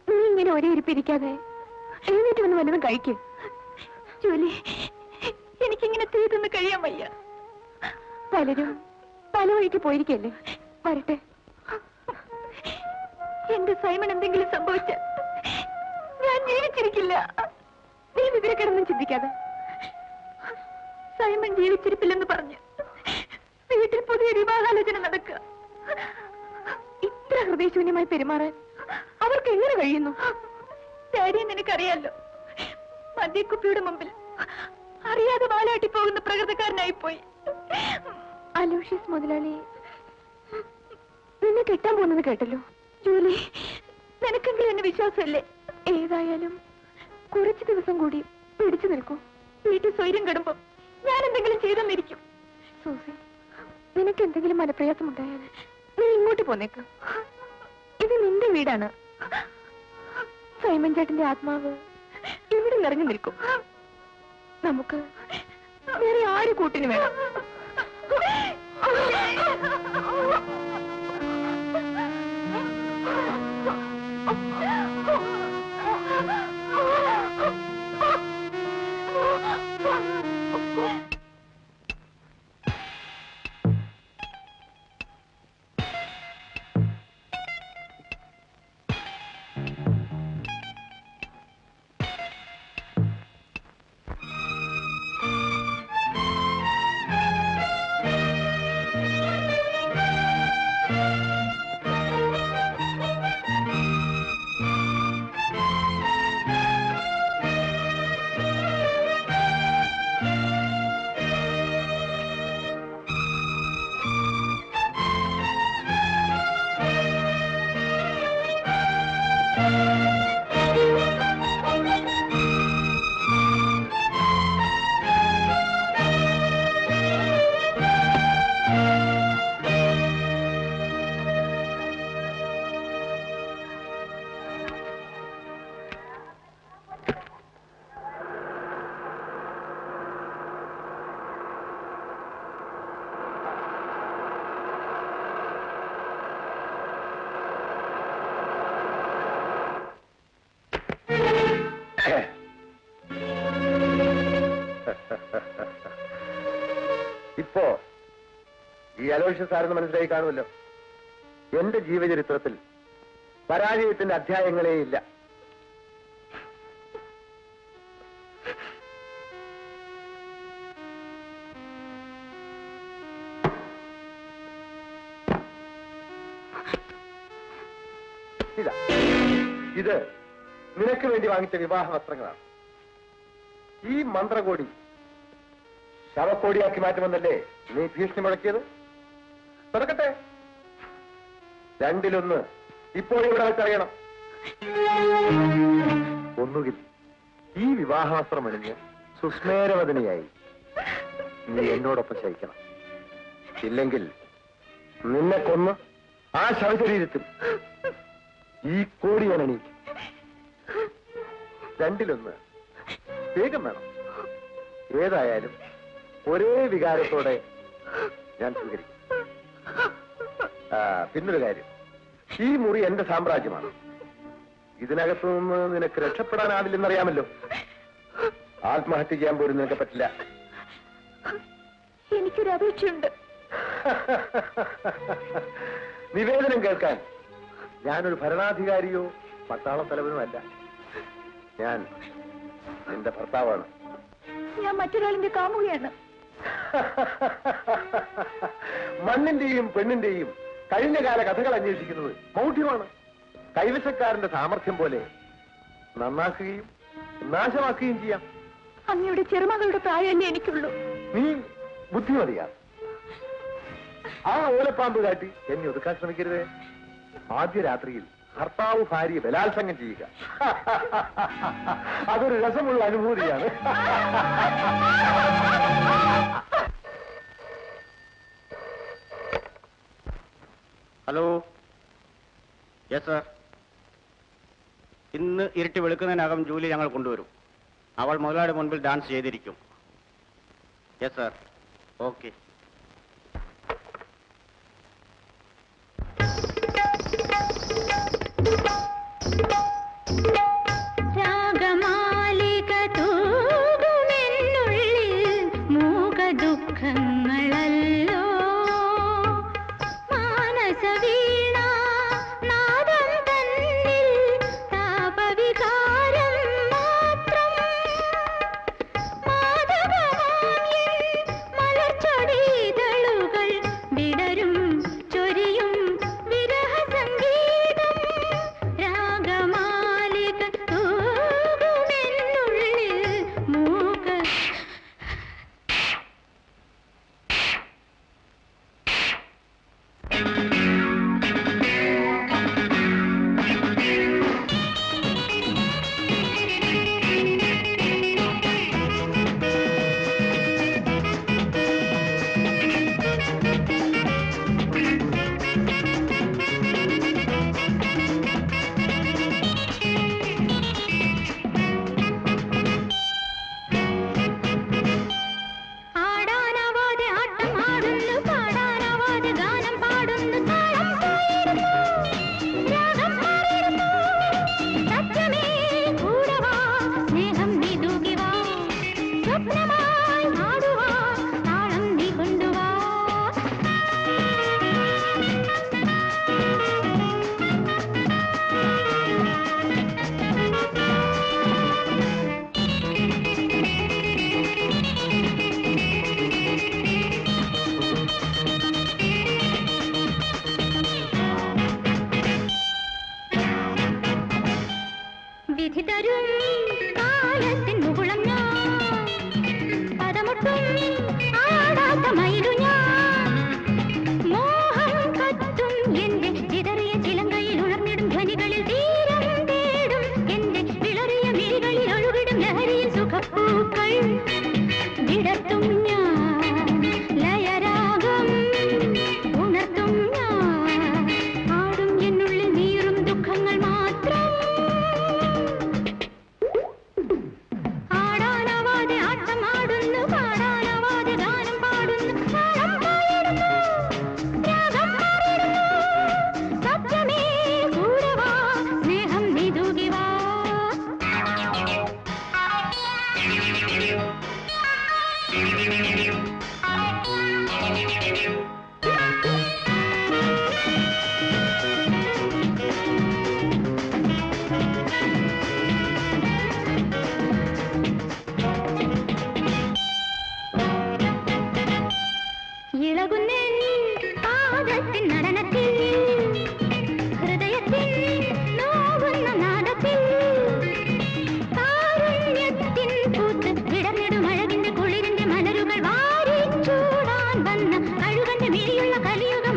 നീ ഇങ്ങനെ ഒരേ ഇരിപ്പിരിക്കാതെ എഴുന്നേറ്റ് വന്ന് വല്ലതും കഴിക്കും. ജോലി എനിക്കിങ്ങനെ തീ തിന്ന് കഴിയാൻ വയ്യ. പലരും പല വഴിക്ക് പോയിരിക്കല്ലേ. വരട്ടെ. എന്റെ സൈമൺ എന്തെങ്കിലും സംഭവിച്ച ഞാൻ ജീവിച്ചിരിക്കില്ല. നീ ഇതിനെ കിടന്നും ചിന്തിക്കാതെ. സൈമൺ ജീവിച്ചിരിപ്പില്ലെന്ന് പറഞ്ഞ് വീട്ടിൽ പുതിയ വിവാഹാലോചന നടക്കുക. ഇത്ര ഹൃദയശൂന്യമായി പെരുമാറാൻ അവർക്ക് എങ്ങനെ കഴിയുന്നു? ഡാഡിയെ നിനക്കറിയാലോ, മദ്യക്കുപ്പിയുടെ മുമ്പിൽ അറിയാതെ വാലാട്ടി പോകുന്ന പ്രകൃതക്കാരനായിപ്പോയി. അലോഷ്യസ് മുതലാളി നിന്നെ കെട്ടാൻ പോകുന്നത് കേട്ടല്ലോ. ജൂലി, നിനക്കെങ്കിലും എന്നെ വിശ്വാസമല്ലേ? ഏതായാലും കുറച്ചു ദിവസം കൂടി പിടിച്ചു നിൽക്കൂ. വീട്ടിൽ സ്വൈര്യം കെടുമ്പോ ഞാൻ എന്തെങ്കിലും ചെയ്തെന്നിരിക്കും. സൂസി, നിനക്ക് എന്തെങ്കിലും മനപ്രയാസമുണ്ടായാൽ നീ ഇങ്ങോട്ട് പോന്നേക്ക്. ഇത് നിന്റെ വീടാണ്. സൈമൺ ചേട്ടന്റെ ആത്മാവ് ഇവിടെ നിറഞ്ഞു നിൽക്കും. നമുക്ക് വേറെ ആര് കൂട്ടിന് വേണം? ഇപ്പോ ഈ അലോഷ്യസ് ആരെന്ന് മനസ്സിലായി കാണുമല്ലോ. എന്റെ ജീവചരിത്രത്തിൽ പരാജയത്തിന്റെ അധ്യായങ്ങളേ ഇല്ല. ഇതാ, ഇത് നിനക്ക് വേണ്ടി വാങ്ങിച്ച വിവാഹ വസ്ത്രങ്ങളാണ്. ഈ മന്ത്രകോടി ശവക്കോടിയാക്കി മാറ്റുമെന്നല്ലേ നീ ഭീഷണി മുഴക്കിയത്? തുറക്കട്ടെ. രണ്ടിലൊന്ന് ഇപ്പോഴും ഇവിടെ വെച്ചറിയണം. ഒന്നുകിൽ ഈ വിവാഹവസ്ത്രം അണിഞ്ഞ് സുസ്മേരവദനയായി നീ എന്നോടൊപ്പം ശയിക്കണം. ഇല്ലെങ്കിൽ നിന്നെ കൊന്ന് ആ ശവശരീരത്തിൽ ഈ കോടി ഞാൻ അണിയിക്കും. രണ്ടിലൊന്ന് വേഗം വേണം. ഏതായാലും ഒരേ വികാരത്തോടെ ഞാൻ സ്വീകരിക്കും. പിന്നൊരു കാര്യം, ഈ മുറി എന്റെ സാമ്രാജ്യമാണ്. ഇതിനകത്തു നിന്ന് നിനക്ക് രക്ഷപ്പെടാനാവില്ലെന്നറിയാമല്ലോ. ആത്മഹത്യ ചെയ്യാൻ പോലും നിനക്ക് പറ്റില്ല. എനിക്കൊരു അപേക്ഷയുണ്ട്. നിവേദനം കേൾക്കാൻ ഞാനൊരു ഭരണാധികാരിയോ പട്ടാള തലവനോ അല്ല. ഞാൻ നിന്റെ ഭർത്താവാണ്. ഞാൻ മറ്റൊരാളിന്റെ കാമുകയാണ്. മണ്ണിന്റെയും പെണ്ണിന്റെയും കഴിഞ്ഞ കാല കഥകൾ അന്വേഷിക്കുന്നത് മൗഢ്യമാണ്. കൈവശക്കാരന്റെ സാമർഥ്യം പോലെ നന്നാക്കുകയും നാശമാക്കുകയും ചെയ്യാം. അങ്ങയുടെ ചെറുമകളുടെ പ്രായമല്ലേ എനിക്കുള്ളൂ. നീ ബുദ്ധിമതിയാ. ആ ഓലപ്പാമ്പ് കാട്ടി എന്നെ ഒതുക്കാൻ ശ്രമിക്കരുതേ. ആദ്യ രാത്രിയിൽ ഭർത്താവ് ഭാര്യയെ ബലാത്സംഗം ചെയ്യുക അതൊരു രസമുള്ള അനുഭൂതിയാണ്. Hello, yes sir. ഇന്ന് ഇരുട്ടി വെളുക്കുന്നതിനകം ജൂലി ഞങ്ങൾ കൊണ്ടുവരും. അവൾ മുതലാളിയുടെ മുൻപിൽ ഡാൻസ് ചെയ്തിരിക്കും. Yes sir. ഓക്കെ. രാഗമാലിക തൂകുമെന്നുള്ളിൽ മൂകദുഃഖങ്ങളല്ലോ മാനസവീണ നാദം തന്നിൽ താപവികാരം മാത്രം മാധവമാം മലർച്ചൊടിതളുകൾ വിടരും ചൊരിയും വിരഹസംഗീതം രാഗമാലിക തൂകുമെന്നുള്ളിൽ മൂക ആടാനാവാതെ ആട്ടം ആടുന്നു പാടാനാവാതെ ഗാനം പാടുന്നു താളം പോയിരുന്നു രാഗം മാറിയിരുന്നു സത്യമേ കൂടവാ സ്നേഹം നീ തൂകിവാ സ്വപ്നമായി ആടുവാ താളം നീ കൊണ്ടുവാ വിധി തരും കാലത്തിൻ മുകുളം ഞാൻ പദമൊട്ടും ആടാത്ത മയിലു ഞാൻ മോഹം കത്തും എന്റെ ചിതറിയ ചിലങ്കയിൽ ഉണർന്നിടും ധ്വനികളിൽ തീരം തേടും എന്റെ വിളറിയ മിഴികളിൽ ഒഴുകിടും ലഹരിയിൽ സുഖപ്പൂക്കൾ വിടർത്തും ഞാൻ ലയരാഗം ഉണർത്തും ഞാൻ ആടും എന്നുള്ളിൽ നീറും ദുഃഖങ്ങൾ മാത്രം ആടാനാവാതെ ആട്ടം ആടുന്നു പാടാനാവാതെ ഗാനം പാടുന്നു താളം പോയിരുന്നു രാഗം മാറിയിരുന്നു സത്യമേ കൂടവാ സ്നേഹം നീ തൂകിവാ ഇളകുന്നെൻ പാദത്തിൻ നടനത്തിൽ ഹൃദയത്തിൽ നോവുന്ന നാദത്തിൽ കാരുണ്യത്തിൻ പൂത്ത് വിടർന്നിടും അഴകിന്റെ കുളിരിന്റെ മലരുകൾ വാരി ചൂടാൻ വന്ന അഴുകന്റെ മിഴിയുള്ള കലിയുഗം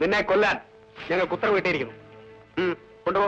നിന്നെ കൊല്ലാൻ ഞങ്ങൾക്ക് ഉത്തരവ് കിട്ടിയിരിക്കുന്നു. കൊണ്ടുപോ.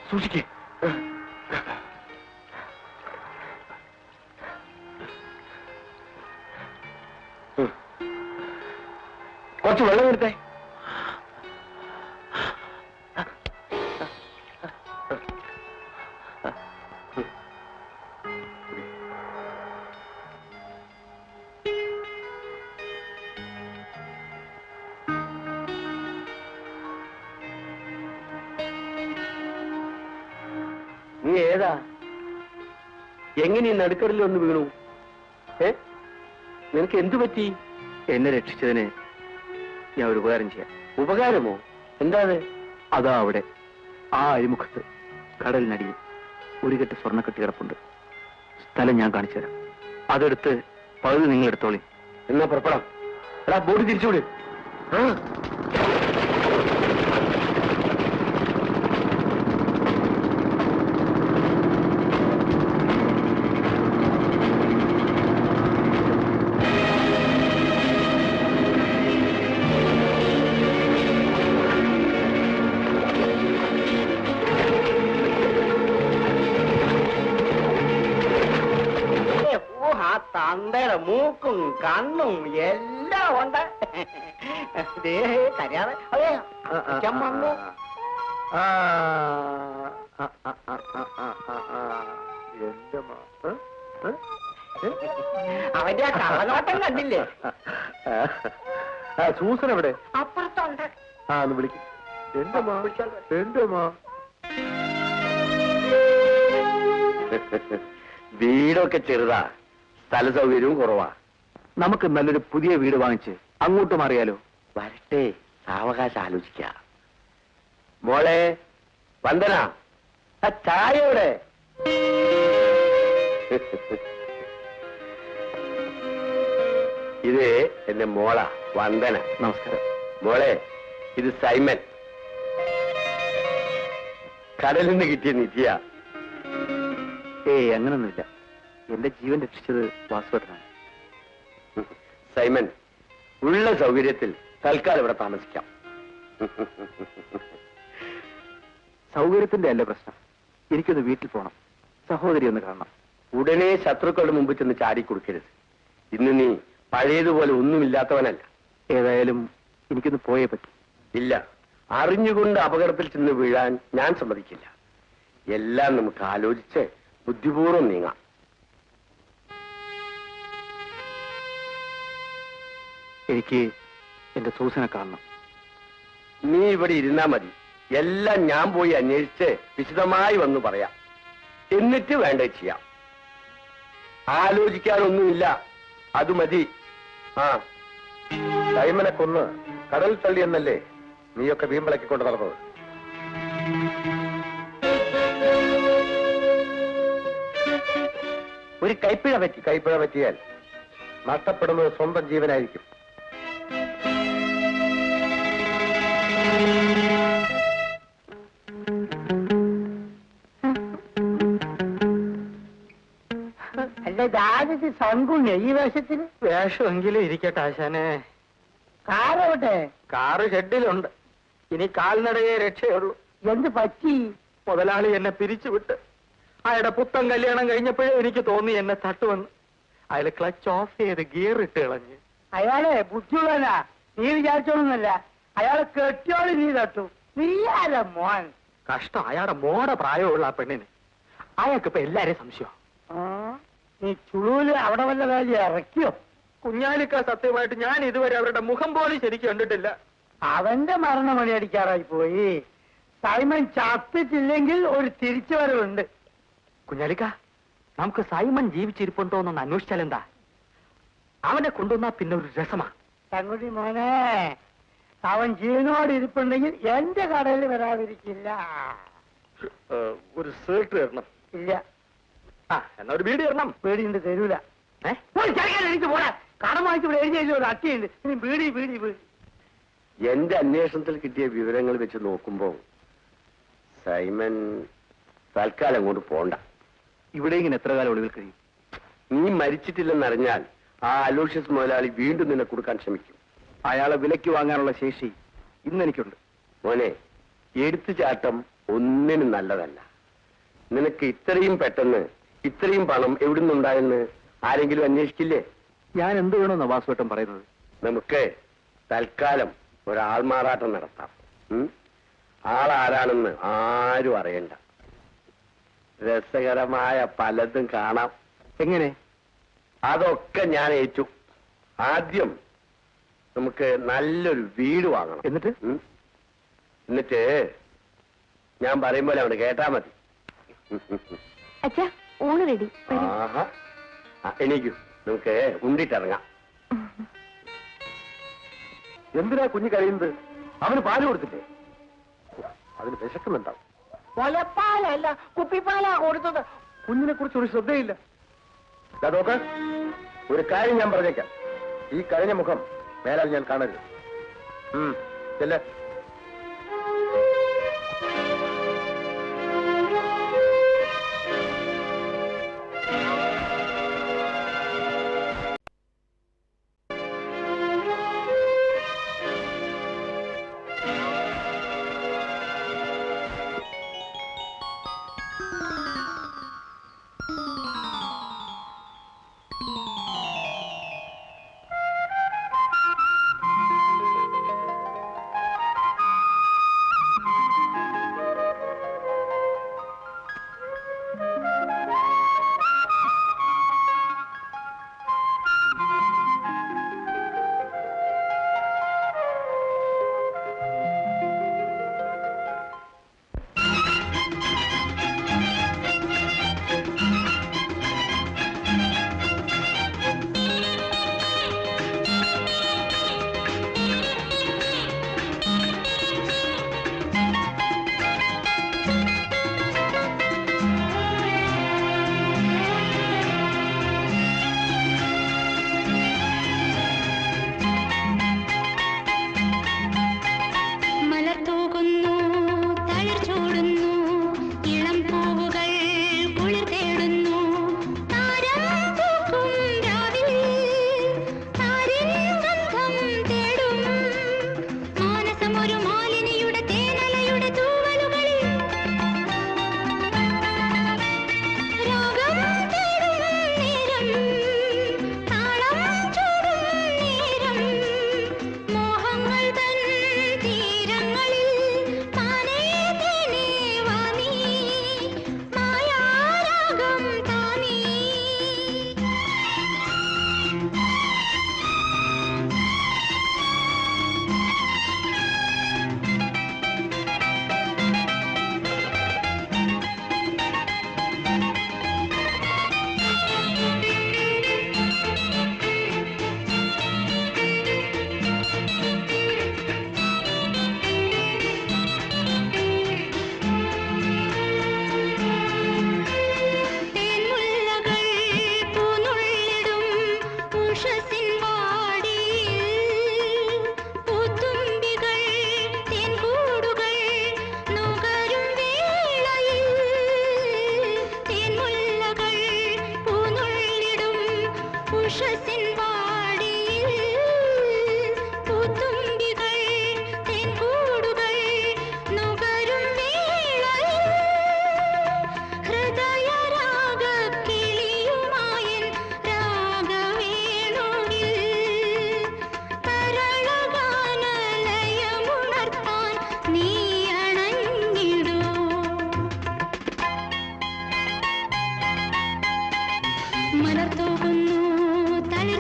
സൂക്ഷിക്കേ. കുറച്ച് വെള്ളം എടുത്തേ. നീ ഏതാ? എങ്ങനെ ഈ നടുക്കടലിൽ ഒന്ന് വീണു? നിനക്ക് എന്തു പറ്റി? എന്നെ രക്ഷിച്ചതിന് ഞാൻ ഒരു ഉപകാരം ചെയ്യാം. ഉപകാരമോ? എന്താ അത്? അതാ അവിടെ ആ അഴിമുഖത്ത് കടലിനടിയിൽ ഒരു കെട്ട് സ്വർണ്ണക്കെട്ടി കിടപ്പുണ്ട്. സ്ഥലം ഞാൻ കാണിച്ചു തരാം. അതെടുത്ത് പകുതി നിങ്ങൾ എടുത്തോളി. എന്നാ പുറപ്പെടാം. എടാ ബോഡി തിരിച്ചുവിട്. തന്തയുടെ മൂക്കും കണ്ണും എല്ലാം ഉണ്ട്. തരാതെ വന്നു. അവന്റെ ആ കള്ളനോട്ടം കണ്ടില്ലേ? സൂസൻ എവിടെ? അപ്പുറത്തുണ്ട്. ആ ഒന്ന് വിളിക്കും. എന്റെ മാ, എന്റെ മാ. വീടൊക്കെ ചെറുതാ, സ്ഥല സൗകര്യവും കുറവാ. നമുക്ക് നല്ലൊരു പുതിയ വീട് വാങ്ങിച്ച് അങ്ങോട്ട് മാറിയാലോ? വരട്ടെ, സാവകാശം ആലോചിക്കാം. മോളെ വന്ദന, ആ ചായയോടെ. ഇത് എന്റെ മോളാ വന്ദന. നമസ്കാരം മോളെ. ഇത് സൈമൻ, കടലിൽ നിന്ന് കിട്ടിയ നിത്യ. അങ്ങനൊന്നുമില്ല. എന്റെ ജീവൻ രക്ഷിച്ചത് വാസുവേട്ടനാണ്. സൈമൻ, ഉള്ള സൗകര്യത്തിൽ തൽക്കാലം ഇവിടെ താമസിക്കാം. സൗകര്യത്തിന്റെ അല്ല പ്രശ്നം. എനിക്കൊന്ന് വീട്ടിൽ പോകണം, സഹോദരി ഒന്ന് കാണണം. ഉടനെ ശത്രുക്കളുടെ മുമ്പ് ചെന്ന് ചാടിക്കൊടുക്കരുത്. ഇന്ന് നീ പഴയതുപോലെ ഒന്നുമില്ലാത്തവനല്ല. ഏതായാലും എനിക്കൊന്ന് പോയേ പറ്റും. ഇല്ല, അറിഞ്ഞുകൊണ്ട് അപകടത്തിൽ ചെന്ന് വീഴാൻ ഞാൻ സമ്മതിക്കില്ല. എല്ലാം നമുക്ക് ആലോചിച്ച് ബുദ്ധിപൂർവ്വം നീങ്ങാം. എനിക്ക് എന്റെ സൂസനെ കാണണം. നീ ഇവിടെ ഇരുന്നാ മതി. എല്ലാം ഞാൻ പോയി അന്വേഷിച്ച് വിശദമായി വന്നു പറയാം. എന്നിട്ട് വേണ്ടേ ചെയ്യാം. ആലോചിക്കാനൊന്നുമില്ല, അത് മതി. ആ, സൈമനെ കൊന്ന് കടൽ തള്ളി എന്നല്ലേ നീയൊക്കെ വീമ്പിളക്കിക്കൊണ്ട് നടന്നത്? ഒരു കൈപ്പിഴ പറ്റിയാൽ നഷ്ടപ്പെടുന്നത് സ്വന്തം ജീവനായിരിക്കും. അല്ല, രാജത്തി സങ്കുണ്യ ഈ വേഷത്തിന്? വേഷമെങ്കിലും ഇരിക്കട്ടെ ആശാനെ. കാറോട്ടെ? കാറ് ഷെഡിലുണ്ട്. ഇനി കാൽനടയെ രക്ഷയുള്ളൂ. എന്ത് പറ്റി? മുതലാളി എന്നെ പിരിച്ചുവിട്ട് അയാളുടെ പുത്തൻ കല്യാണം കഴിഞ്ഞപ്പോഴേ എനിക്ക് തോന്നി എന്നെ തട്ടുവന്ന്. അയാൾ ക്ലച്ച് ഓഫ് ചെയ്ത് ഗിയർ ഇട്ട് കളഞ്ഞ്. അയാളെ ബുദ്ധിയുള്ളവനാ, നീ വിചാരിച്ചോളൊന്നല്ല. അയാളെ കെട്ടിയോളി നീ തട്ടു. നീയാല മോൻ. കഷ്ടം, അയാളുടെ മോടെ പ്രായമുള്ള ആ പെണ്ണിന്. അയാൾക്കിപ്പോ എല്ലാരെയും സംശയം. നീ ചുളൂല് അവിടെ വല്ല കാര്യം ഇറക്കിയോ? കുഞ്ഞാലിക്ക, സത്യമായിട്ട് ഞാൻ ഇതുവരെ അവരുടെ മുഖം പോലും ശരിക്കും കണ്ടിട്ടില്ല. അവന്റെ മരണം മണിയടിക്കാറായി പോയി. സൈമൺ ചത്തിട്ടില്ലെങ്കിൽ ഒരു തിരിച്ചു വരവുണ്ട്. കുഞ്ഞാലിക്ക, നമുക്ക് സൈമൺ ജീവിച്ചിരിപ്പുണ്ടോ എന്നൊന്ന് അന്വേഷിച്ചാൽ എന്താ? അവനെ കൊണ്ടുവന്നാ പിന്നെ ഒരു രസമാ. തങ്കുടി മോനെ, അവൻ ജീവനോട് ഇരിപ്പുണ്ടെങ്കിൽ എന്റെ കടയിൽ വരാതിരിക്കില്ല. ഒരു സേർട്ട് തരണം. ഇല്ല. എന്നാ ഒരു ബീഡി തരണം. പേടിയുണ്ട്, തരൂല. എനിക്ക് പോരാ. കടം വാങ്ങിച്ച് ഇവിടെ എഴുതിയല്ലോ ഒരു അട്ടിയുണ്ട്. ഇനി ബീഡി ബീഡി ബീഡി. എന്റെ അന്വേഷണത്തിൽ കിട്ടിയ വിവരങ്ങൾ വെച്ച് നോക്കുമ്പോ സൈമൺ തൽക്കാലം അങ്ങോട്ട് പോണ്ട. ഇവിടെ ഇങ്ങനെ എത്ര കാലം ഒളിവിൽ കഴിയും? നീ മരിച്ചിട്ടില്ലെന്നറിഞ്ഞാൽ ആ അലോഷ്യസ് മുതലാളി വീണ്ടും നിന്നെ കൊടുക്കാൻ ശ്രമിക്കും. അയാളെ വിലയ്ക്ക് വാങ്ങാനുള്ള ശേഷി ഇന്നെനിക്കുണ്ട്. മോനെ, എടുത്തുചാട്ടം ഒന്നിനും നല്ലതല്ല. നിനക്ക് ഇത്രയും പെട്ടെന്ന് ഇത്രയും പണം എവിടുന്നുണ്ടായെന്ന് ആരെങ്കിലും അന്വേഷിക്കില്ലേ? ഞാൻ എന്ത് വേണമെന്നാ വാസുവേട്ടൻ പറയുന്നത്? നമുക്ക് തൽക്കാലം ഒരാൾമാറാട്ടം നടത്താം. ആളാരാണെന്ന് ആരും അറിയണ്ട. രസകരമായ പലതും കാണാം. എങ്ങനെ? അതൊക്കെ ഞാൻ ഏറ്റു. ആദ്യം നമുക്ക് നല്ലൊരു വീട് വാങ്ങണം. എന്നിട്ട് ഞാൻ പറയും പോലെ അവിടെ കേട്ടാ മതി. അച്ഛാ, ഊണ് റെഡി. ആഹാ, എണീക്കൂ, നമുക്ക് ഉണ്ടിട്ടിറങ്ങാം. എന്തിനാ കുഞ്ഞ് കഴിയുന്നത്? അവന് പാല് കൊടുത്തില്ലേ? അതിന് വിശക്കുന്നുണ്ടാവും. കൊലപ്പാലല്ല, കുപ്പിപ്പാലാ കൊടുത്തത്. കുഞ്ഞിനെ കുറിച്ച് ഒരു ശ്രദ്ധയില്ല. നോക്ക്, ഒരു കാര്യം ഞാൻ പറഞ്ഞേക്കാം. ഈ കഴിഞ്ഞ മുഖം മേലാൽ ഞാൻ കാണരുത്. ചെല്ലേ.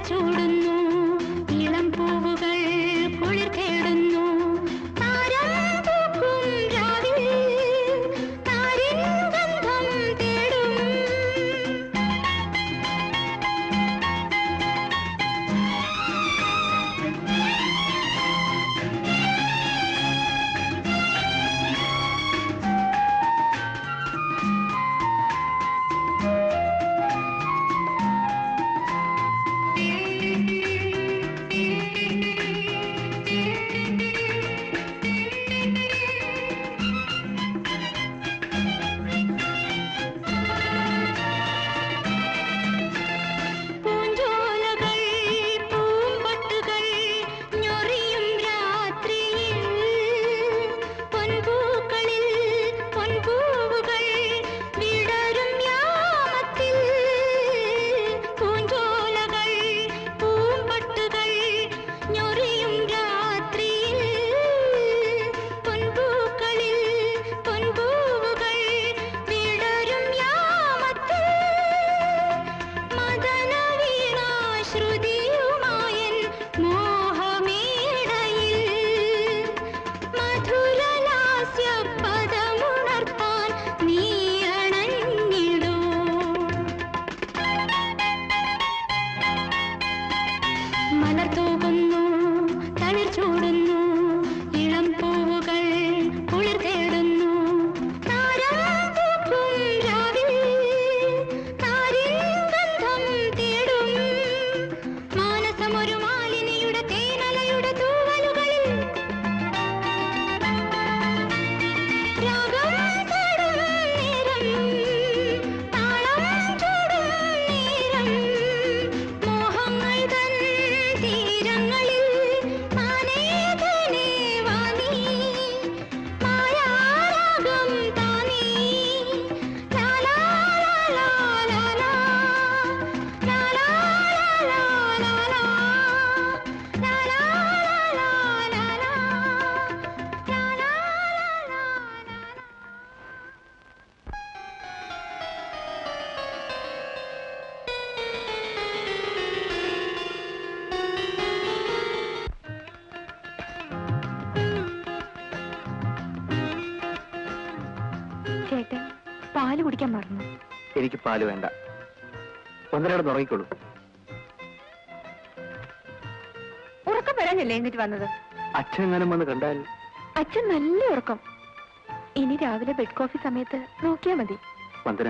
ചൂടുന്നു ഇളം പൂവുകൾ കുളിർ തേടുന്നു ചേട്ടൻ പാല് കുടിക്കാൻ മറന്നു. എനിക്ക് പാല് വേണ്ട. ഒന്നരയോടെ തുടങ്ങിക്കോളൂ. ഉറക്കം വരാനല്ലേ എന്നിട്ട് വന്നത്? അച്ഛൻ എങ്ങാനും വന്ന് കണ്ടാൽ? അച്ഛൻ നല്ല ഉറക്കം. ഇനി രാവിലെ ബെഡ് കോഫി സമയത്ത് നോക്കിയാ മതി. വന്ദന,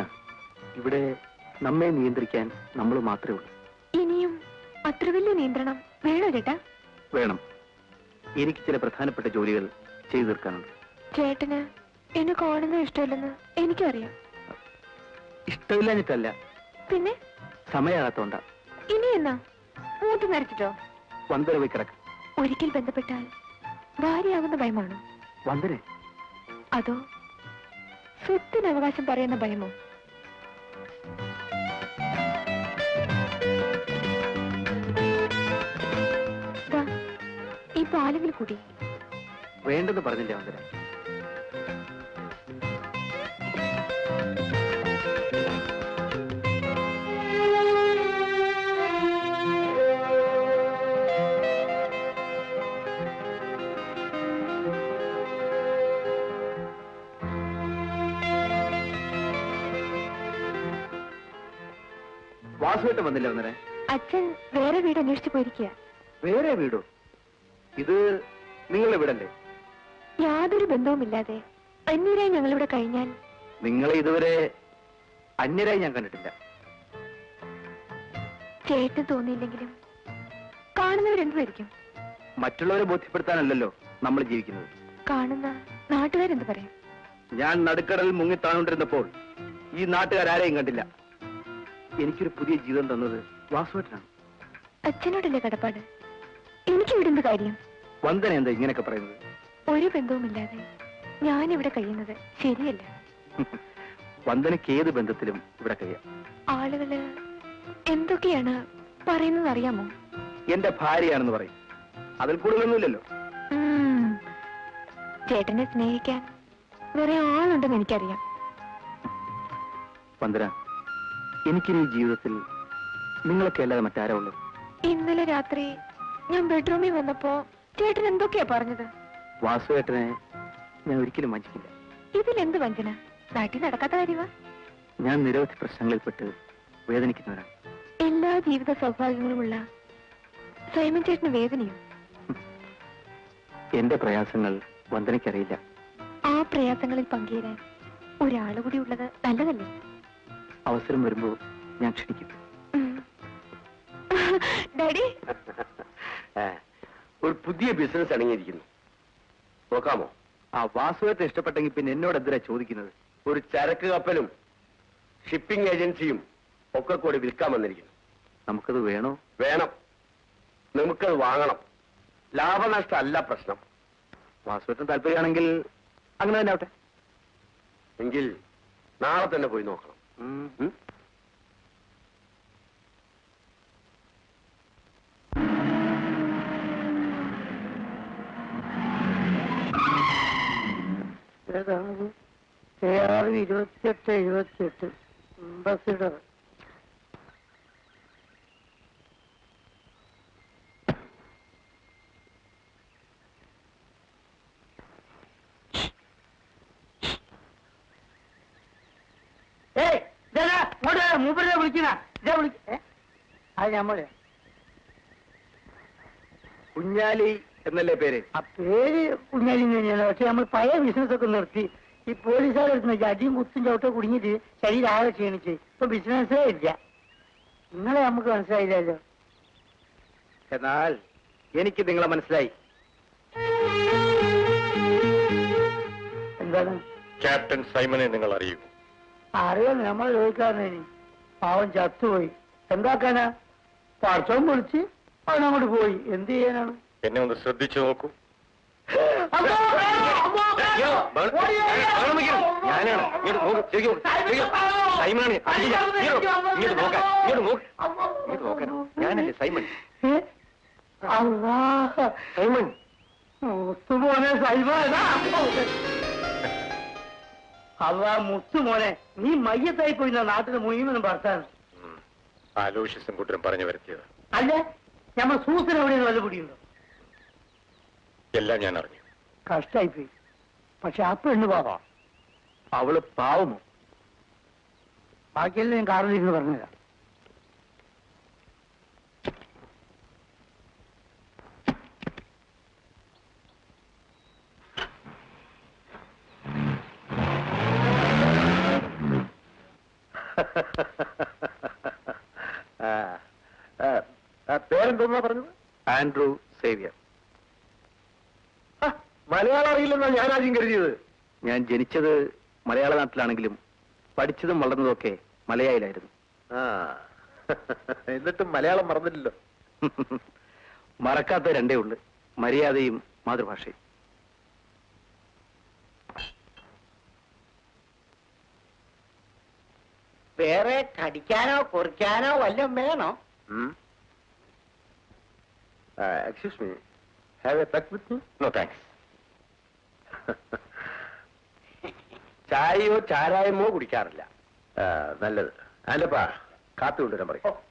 ഇവിടെ നമ്മെ നിയന്ത്രിക്കാൻ നമ്മൾ മാത്രമേ ഉള്ളൂ. ഇനിയും അത്ര വലിയ നിയന്ത്രണം വേണോ ചേട്ടാ? വേണം. എനിക്ക് ചില പ്രധാനപ്പെട്ട ജോലികൾ ചെയ്തു തീർക്കാനുണ്ട്. ചേട്ടന് എന്നെ കാണുന്നത് ഇഷ്ടമില്ലെന്ന് എനിക്കറിയാം. ഇഷ്ടമില്ലാഞ്ഞിട്ടല്ല, പിന്നെ സമയമാകാത്തോണ്ടാ. ഇനി എന്നാ മൂത്ത് നരച്ചിട്ടോ? വന്ദന പോയി കിടക്ക്. ഒരിക്കൽ ബന്ധപ്പെട്ടാൽ ഭാര്യയാകുന്ന ഭയമാണോ? വന്ദന, അതോ സ്വത്തിന് അവകാശം പറയുന്ന ഭയമോ? ഈ പാലെങ്കിൽ കൂടി. വേണ്ടെന്ന് പറഞ്ഞില്ലേ വന്ദന? വാസുവേട്ടൻ വന്നില്ല വന്നേ? അച്ഛൻ വേറെ വീട് അന്വേഷിച്ചു പോയിരിക്കുക. വേറെ വീടോ? ഇത് നിങ്ങളുടെ വീടല്ലേ? യാതൊരു ബന്ധവുമില്ലാതെ അന്യരായി ഞങ്ങളിവിടെ കഴിഞ്ഞാൽ. നിങ്ങളെ ഇതുവരെ അന്യരായി ഞാൻ കണ്ടിട്ടില്ല. ചേട്ടൻ തോന്നിയില്ലെങ്കിലും കാണുന്നവരെന്തുമായിരിക്കും? മറ്റുള്ളവരെ ബോധ്യപ്പെടുത്താനല്ലല്ലോ നമ്മൾ ജീവിക്കുന്നത്. കാണുന്ന നാട്ടുകാരെന്ത് പറയും? ഞാൻ നടുക്കടലിൽ മുങ്ങിത്താണോണ്ടിരുന്നപ്പോൾ ഈ നാട്ടുകാരാരെയും കണ്ടില്ല. എനിക്കൊരു പുതിയ ജീവിതം തന്നത് വാസുവേട്ടനാണ്. അച്ഛനോടല്ലേ കടപ്പാട്? എനിക്ക് വിടുന്ന കാര്യം. വന്ദന എന്താ ഇങ്ങനെയൊക്കെ പറയുന്നത്? ഒരു ബന്ധവുമില്ലാതെ ഞാനിവിടെ കഴിയുന്നത് ശരിയല്ല. വന്ദനയ്ക്ക് ഏത് ബന്ധത്തിലും ഇവിടെ കഴിയാം. ആളുകള് എന്തൊക്കെയാണ് പറയുന്നത് അറിയാമോ? എന്റെ ഭാര്യയാണെന്ന് പറയും. അതിൽ കൂടുതലൊന്നുമില്ലല്ലോ. ചേട്ടനെ സ്നേഹിക്കാൻ വേറെ ആളുണ്ടെന്ന് എനിക്കറിയാം. വന്ദന, എനിക്കിനി ജീവിതത്തിൽ നിങ്ങളൊക്കെ അല്ലാതെ മറ്റാരാ ഉള്ളത്? ഇന്നലെ രാത്രി ഞാൻ ബെഡ്റൂമിൽ വന്നപ്പോ ചേട്ടൻ എന്തൊക്കെയാ പറഞ്ഞത്? വാസുവേട്ടനെ ഞാൻ ഒരിക്കലും വഞ്ചിക്കില്ല. ഇതിലെന്ത് വഞ്ചന? നാട്ടിൽ നടക്കാത്ത കാര്യമാ. ഞാൻ നിരവധി പ്രശ്നങ്ങളിൽപ്പെട്ട് വേദനിക്കുന്നവരാണ്. എല്ലാ ജീവിത സൗഭാഗ്യങ്ങളുമുള്ള സൈമൻ ചേട്ടന് വേദനയും. എന്റെ പ്രയാസങ്ങൾ വന്ദനയ്ക്കറിയില്ല. ആ പ്രയാസങ്ങളിൽ പങ്കുചേരാൻ ഒരാൾ കൂടി ഉള്ളത് നല്ലതല്ലേ? അവസരം വരുമ്പോ ഞാൻ ക്ഷണിക്കും. ഡാഡി, ഒരു പുതിയ ബിസിനസ് അടങ്ങിയിരിക്കുന്നു, നോക്കാമോ? ആ വാസുവേട്ടൻ ഇഷ്ടപ്പെട്ടെങ്കിൽ പിന്നെ എന്നോട് എന്തിനാ ചോദിക്കുന്നത്? ഒരു ചരക്ക് കപ്പലും ഷിപ്പിംഗ് ഏജൻസിയും ഒക്കെ കൂടി വിൽക്കാൻ വന്നിരിക്കുന്നു. നമുക്കത് വേണോ? വേണം, നമുക്കത് വാങ്ങണം. ലാഭനഷ്ടമല്ല പ്രശ്നം. വാസുവേട്ടൻ താല്പര്യമാണെങ്കിൽ അങ്ങനെ തന്നെ ആവട്ടെ. എങ്കിൽ നാളെ തന്നെ പോയി നോക്കണം. ഉം? ഏതാണത്? 2878 അംബാസിഡർ. മൂപ്പരെ വിളിക്കുന്ന അത് ഞമ്മള് കുഞ്ഞാലി എന്നല്ലേ പേര്? ആ പേര് കുഞ്ഞാലി തന്നെയാണ്. പക്ഷെ നമ്മൾ പഴയ ബിസിനസ് ഒക്കെ നിർത്തി. ഈ പോലീസുകാർ എടുക്കുന്ന അടിയും കുത്തും ചവിട്ടോ കുടുങ്ങിയിട്ട് ശരീരം ആകെ ക്ഷീണിച്ച് ഇപ്പൊ ബിസിനസ്സേ ഇല്ല. നിങ്ങളെ നമുക്ക് മനസ്സിലായില്ലല്ലോ. എന്നാൽ എനിക്ക് നിങ്ങളെ മനസ്സിലായി. എന്താണ്? ക്യാപ്റ്റൻ സൈമനെ നിങ്ങൾ അറിയൂ. അറിയാം, നമ്മൾ ചോദിക്കാറുണ്ട്. പാവം ചത്തുപോയി. എന്താക്കാനാ? പഠിച്ചോൻ വിളിച്ച് അവനങ്ങോട്ട് പോയി. എന്ത് ചെയ്യാനാണ്? എന്നെ ഒന്ന് ശ്രദ്ധിച്ചു നോക്കൂ. ഞാനല്ലേ സൈമൺ. സൈമൺ മുത്തുമോനെ, സൈമൺ. അള്ളാ മുത്തുമോനെ, നീ മയ്യത്തായി പോയി നാട്ടിൽ മുഴുവനും ഭർത്താവ്. ആലോഷ്യസും കൂട്ടരും പറഞ്ഞു വരുത്തിയത്. അല്ല, ഞമ്മ സൂസന എവിടെയാണ് വല്ല പിടിയുണ്ടോ? എല്ലാം ഞാൻ അറിഞ്ഞു. കഷ്ടായിപ്പോയി. പക്ഷെ ആ പെണ്ണ് പാവാ. അവള് പാവമോ? ബാക്കിയെല്ലാം ഞാൻ കാറിലിരുന്ന് പറഞ്ഞുതരാം. പേരെന്തോന്നാ പറഞ്ഞത്? Andrew Xavier. മലയാളം അറിയില്ലെന്നാ ഞാൻ ആദ്യം കരുതിയത്. ഞാൻ ജനിച്ചത് മലയാള നാട്ടിലാണെങ്കിലും പഠിച്ചതും വളർന്നതൊക്കെ മലയാളിലായിരുന്നു. എന്നിട്ടും മലയാളം മറന്നില്ലല്ലോ. മറക്കാത്ത രണ്ടേ ഉള്ളു, മര്യാദയും മാതൃഭാഷയും. വേറെ കടിക്കാനോ കുറിക്കാനോ വല്ലതും വേണോ? Excuse me, have a peg with me? No thanks. ചായയോ ചാരായമോ കുടിക്കാറില്ല. നല്ലത്. അല്ലപ്പാ, കാപ്പി കൊണ്ടുവരാൻ പറയും.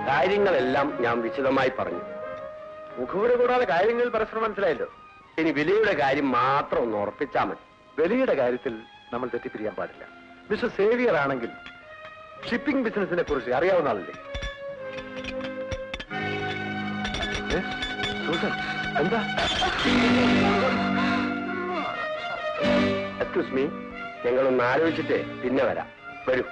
കാര്യങ്ങളെല്ലാം ഞാൻ വിശദമായി പറഞ്ഞു. മുഖവുര കൂടാതെ കാര്യങ്ങൾ പരസ്പരം മനസ്സിലായല്ലോ. ഇനി വിലയുടെ കാര്യം മാത്രം ഒന്ന് ഉറപ്പിച്ചാൽ മതി. വിലയുടെ കാര്യത്തിൽ നമ്മൾ തെറ്റിപ്പിരിയാൻ പാടില്ല. മിസ്റ്റർ സേവിയർ ആണെങ്കിൽ ഷിപ്പിംഗ് ബിസിനസിനെ കുറിച്ച് അറിയാവുന്ന ആളല്ലേ? സൂസൻ, എന്താ? എക്സ്ക്യൂസ് മീ, ഞങ്ങളൊന്ന് ആലോചിച്ചിട്ട് പിന്നെ വരാം. വരൂ.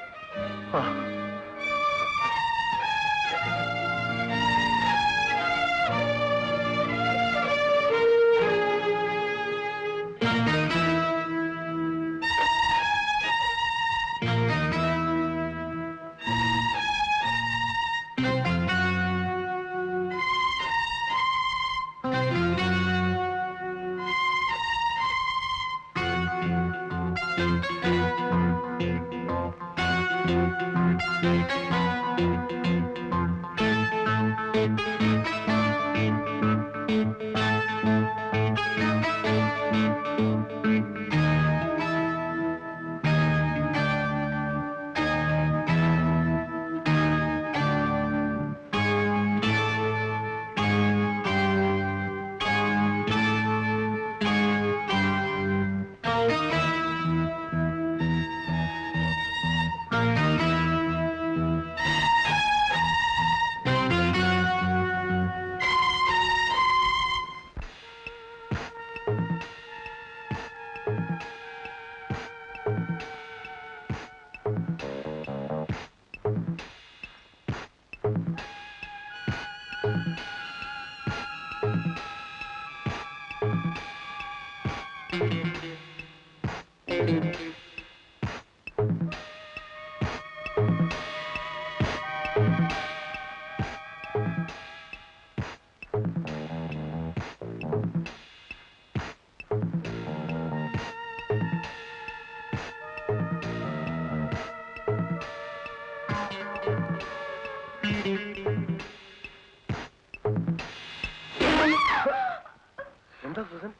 എന്താ സുസൻ?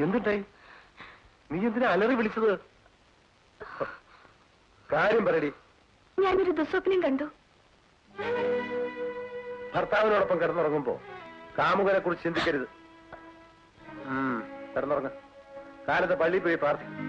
എന്തുണ്ടായി? നീ എന്തിനാ അലറി വിളിച്ചത്? കാര്യം പറയടി. ഞാനൊരു ദുസ്വപ്നം കണ്ടു. ഭർത്താവിനോടൊപ്പം കിടന്നുറങ്ങുമ്പോ കാമുകനെ കുറിച്ച് ചിന്തിക്കരുത്. കിടന്നുറങ്ങ. കാലത്ത് പള്ളിയിൽ പോയി പ്രാർത്ഥിക്കും.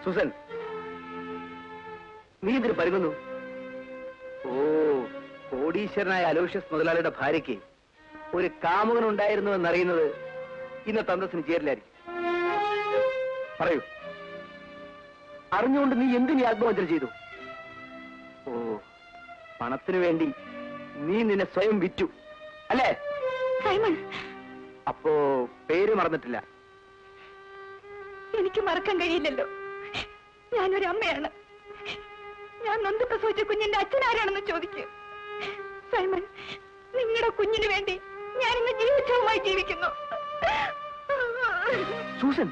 സുസൻ, നീ ഇതിന് പരുങ്ങുന്നു? ഓ, കോടീശ്വരനായ അലോഷ്യസ് മുതലാളിയുടെ ഭാര്യയ്ക്ക് ഒരു കാമുകൻ ഉണ്ടായിരുന്നു എന്നറിയുന്നത് ഇന്നത്തെ അന്തസ്സിന് ചേരില്ലായിരിക്കും. പറയൂ, അറിഞ്ഞുകൊണ്ട് നീ എന്തിനീ ആത്മഹത്യ ചെയ്തു? ഓ, പണത്തിനു വേണ്ടി നീ നിന്നെ സ്വയം വിറ്റു അല്ലേ? സൈമൺ, അപ്പോ പേര് മറന്നിട്ടില്ല? എനിക്ക് മറക്കാൻ കഴിയില്ലല്ലോ. ഞാനൊരു അമ്മയാണ്. ഞാൻ നൊന്ത് പ്രസവിച്ച കുഞ്ഞിന്റെ അച്ഛനാരാണെന്ന് ചോദിക്കും. സൈമൺ, നിങ്ങളുടെ കുഞ്ഞിന് വേണ്ടി ഞാൻ ഇന്ന് ജീവിതവുമായി ജീവിക്കുന്നു. സൂസൻ,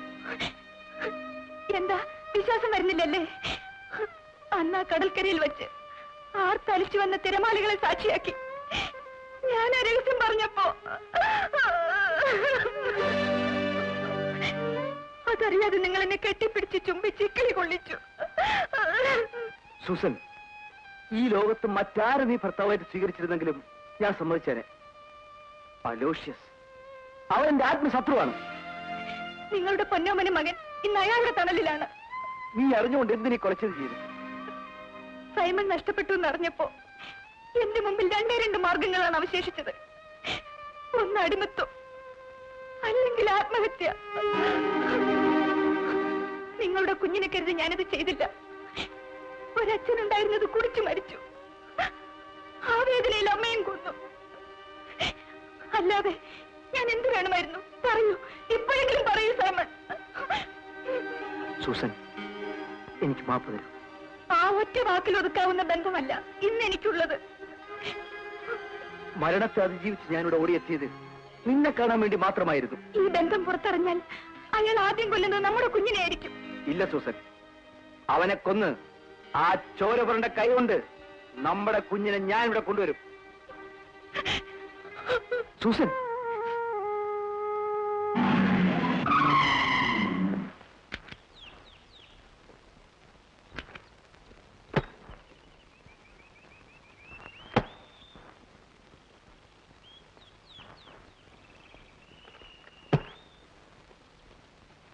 എന്താ വിശ്വാസം വരുന്നില്ലല്ലേ? അന്ന് ആ കടൽക്കരയിൽ വെച്ച് ആർത്തലിച്ചു വന്ന തിരമാലകളെ സാക്ഷിയാക്കി ഞാൻ ആ രഹസ്യം പറഞ്ഞപ്പോ അതറിയാതെ നിങ്ങൾ എന്നെ കെട്ടിപ്പിടിച്ച് ചുംബിച്ച് കിളി കൊള്ളിച്ചു. സൂസൻ, ഈ ലോകത്ത് മറ്റാരെ നീ ഭർത്താവായിട്ട് സ്വീകരിച്ചിരുന്നെങ്കിലും ഞാൻ സമ്മതിച്ചേനെ. അലോഷ്യസ് അവൻ എന്റെ ആത്മശത്രുവാണ്. നിങ്ങളുടെ പൊന്നോമന മകൻ ഇന്ന് അയാളുടെ തണലിലാണ്. നീ അറിഞ്ഞുകൊണ്ട് എന്തിനീ കൊലച്ചത് ചെയ്തു? സൈമൺ നഷ്ടപ്പെട്ടു എന്നറിഞ്ഞപ്പോ എന്റെ മുമ്പിൽ രണ്ട് മാർഗങ്ങളാണ് അവശേഷിച്ചത്. ഒന്ന് അടിമത്വം, അല്ലെങ്കിൽ ആത്മഹത്യ. നിങ്ങളുടെ കുഞ്ഞിനെ കരുതി ഞാനത് ചെയ്തില്ല. ഒരച്ഛനുണ്ടായിരുന്നത് കുടിച്ചു മരിച്ചു. ആ വേദനയിൽ അമ്മയും കൊന്നു. അല്ലാതെ ഞാൻ എന്ത് വേണമായിരുന്നു? പറയൂ, ഇപ്പോഴെങ്കിലും പറയൂ സൈമൺ. സൂസൻ, എനിക്ക് മാപ്പ് തരൂ. ആ ഒറ്റ വാക്കിൽ ഒതുക്കാവുന്ന ബന്ധമല്ല ഇന്ന് എനിക്കുള്ളത്. മരണത്തെ അതിജീവിച്ച് ഞാനിവിടെ ഓടിയെത്തിയത് നിന്നെ കാണാൻ വേണ്ടി മാത്രമായിരുന്നു. ഈ ബന്ധം പുറത്തറിഞ്ഞാൽ അയാൾ ആദ്യം കൊല്ലുന്നത് നമ്മുടെ കുഞ്ഞിനെ ആയിരിക്കും. ഇല്ല സൂസൻ, അവനെ കൊന്ന് ആ ചോരപുരന്റെ കൈ കൊണ്ട് നമ്മുടെ കുഞ്ഞിനെ ഞാൻ ഇവിടെ കൊണ്ടുവരും. സൂസൻ,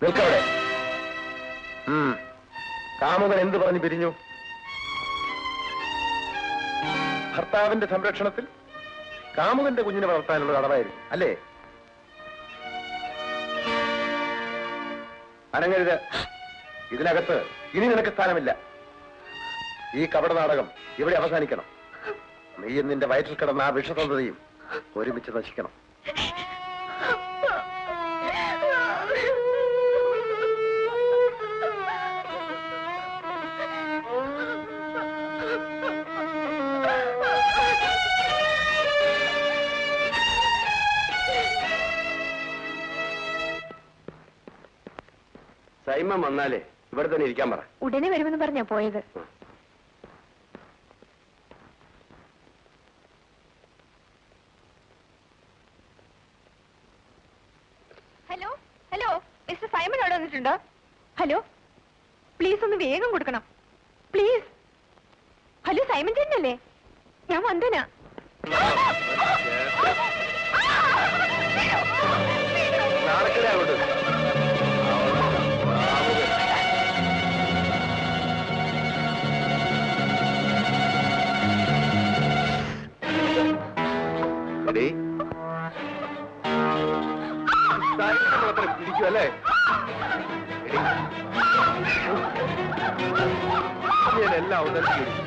നിൽക്കവിടെ. കാമുകൻ എന്ത് പറഞ്ഞു പിരിഞ്ഞു? ഭർത്താവിന്റെ സംരക്ഷണത്തിൽ കാമുകന്റെ കുഞ്ഞിനെ വളർത്താനുള്ള കടമായിരുന്നു അല്ലേ? അനങ്ങരുത്. ഇതിനകത്ത് ഇനി നിനക്ക് സ്ഥാനമില്ല. ഈ കപട നാടകം ഇവിടെ അവസാനിക്കണം. നീയും നിന്റെ വയറ്റിൽ കിടന്ന ആ വിഷസന്ധതയും ഒരുമിച്ച് നശിക്കണം. സൈമൻ വന്നാലേ ഇവിടെ തന്നെ ഇരിക്കാൻ പറ. ഉടനെ വരുമെന്ന് പറഞ്ഞാ പോയത്. ഹലോ ഹലോ, മിസ്റ്റർ സൈമൺ അവിടെ വന്നിട്ടുണ്ടോ? ഹലോ, പ്ലീസ് ഒന്ന് വേഗം കൊടുക്കണം പ്ലീസ്. Hello, Simon ചേട്ടനല്ലേ? ഞാൻ വന്ദന. നാളെ അങ്ങോട്ട് പിടിക്കുമല്ലേ? എല്ലാം അവതരിപ്പിക്കും.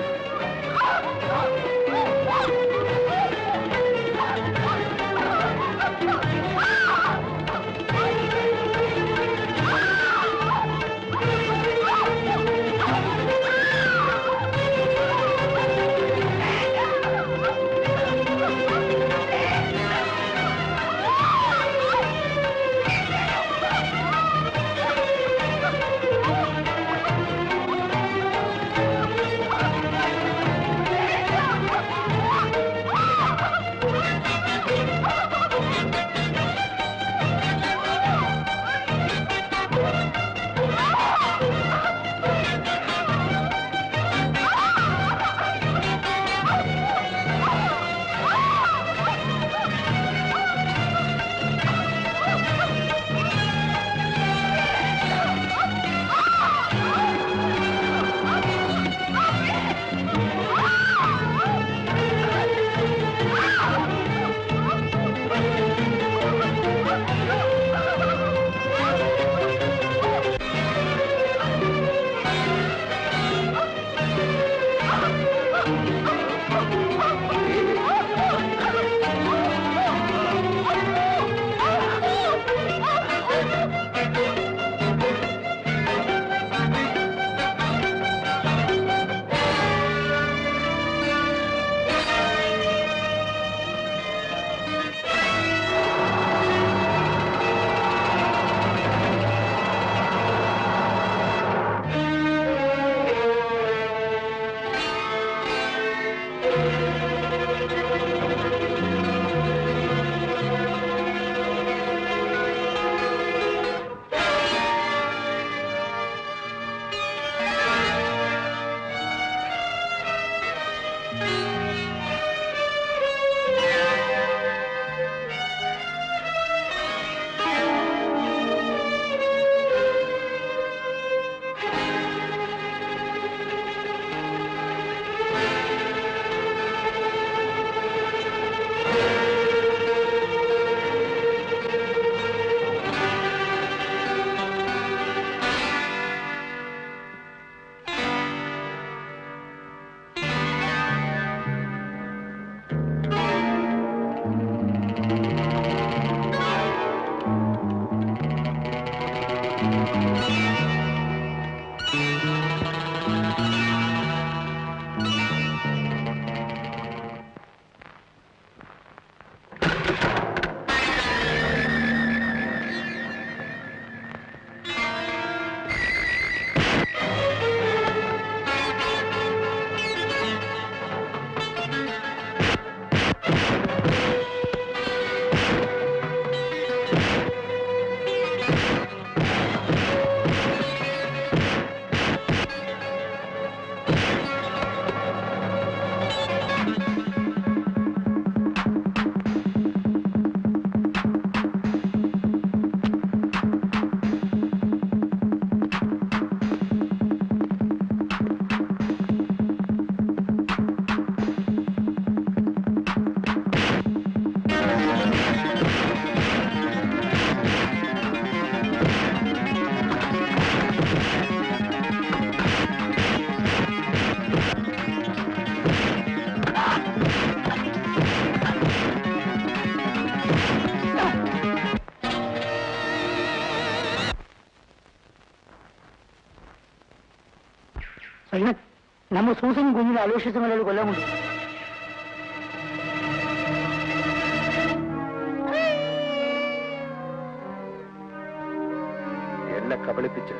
നമ്മൾ സൂസനും കുഞ്ഞിനെ അലോഷ്യസും കൊണ്ട് കൊല്ലാൻ കൊണ്ട് എന്നെ കബളിപ്പിച്ച്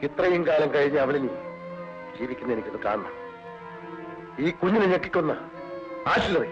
ഇത്രയും കാലം കഴിഞ്ഞ് അവളിനി ജീവിക്കുന്ന എനിക്കൊന്ന് കാണണം. ഈ കുഞ്ഞിനെ ഞെക്കിക്കൊന്ന് ആശുപത്രി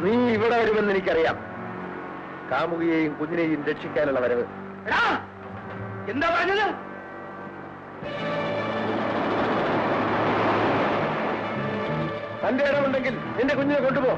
നീ ഇവിടെ വരുമെന്ന് എനിക്കറിയാം. കാമുകിയെയും കുഞ്ഞിനെയും രക്ഷിക്കാനുള്ള വരവ്. എന്താ പറഞ്ഞത്? തന്റെ ഇടമുണ്ടെങ്കിൽ നിന്റെ കുഞ്ഞിനെ കൊണ്ടുപോ.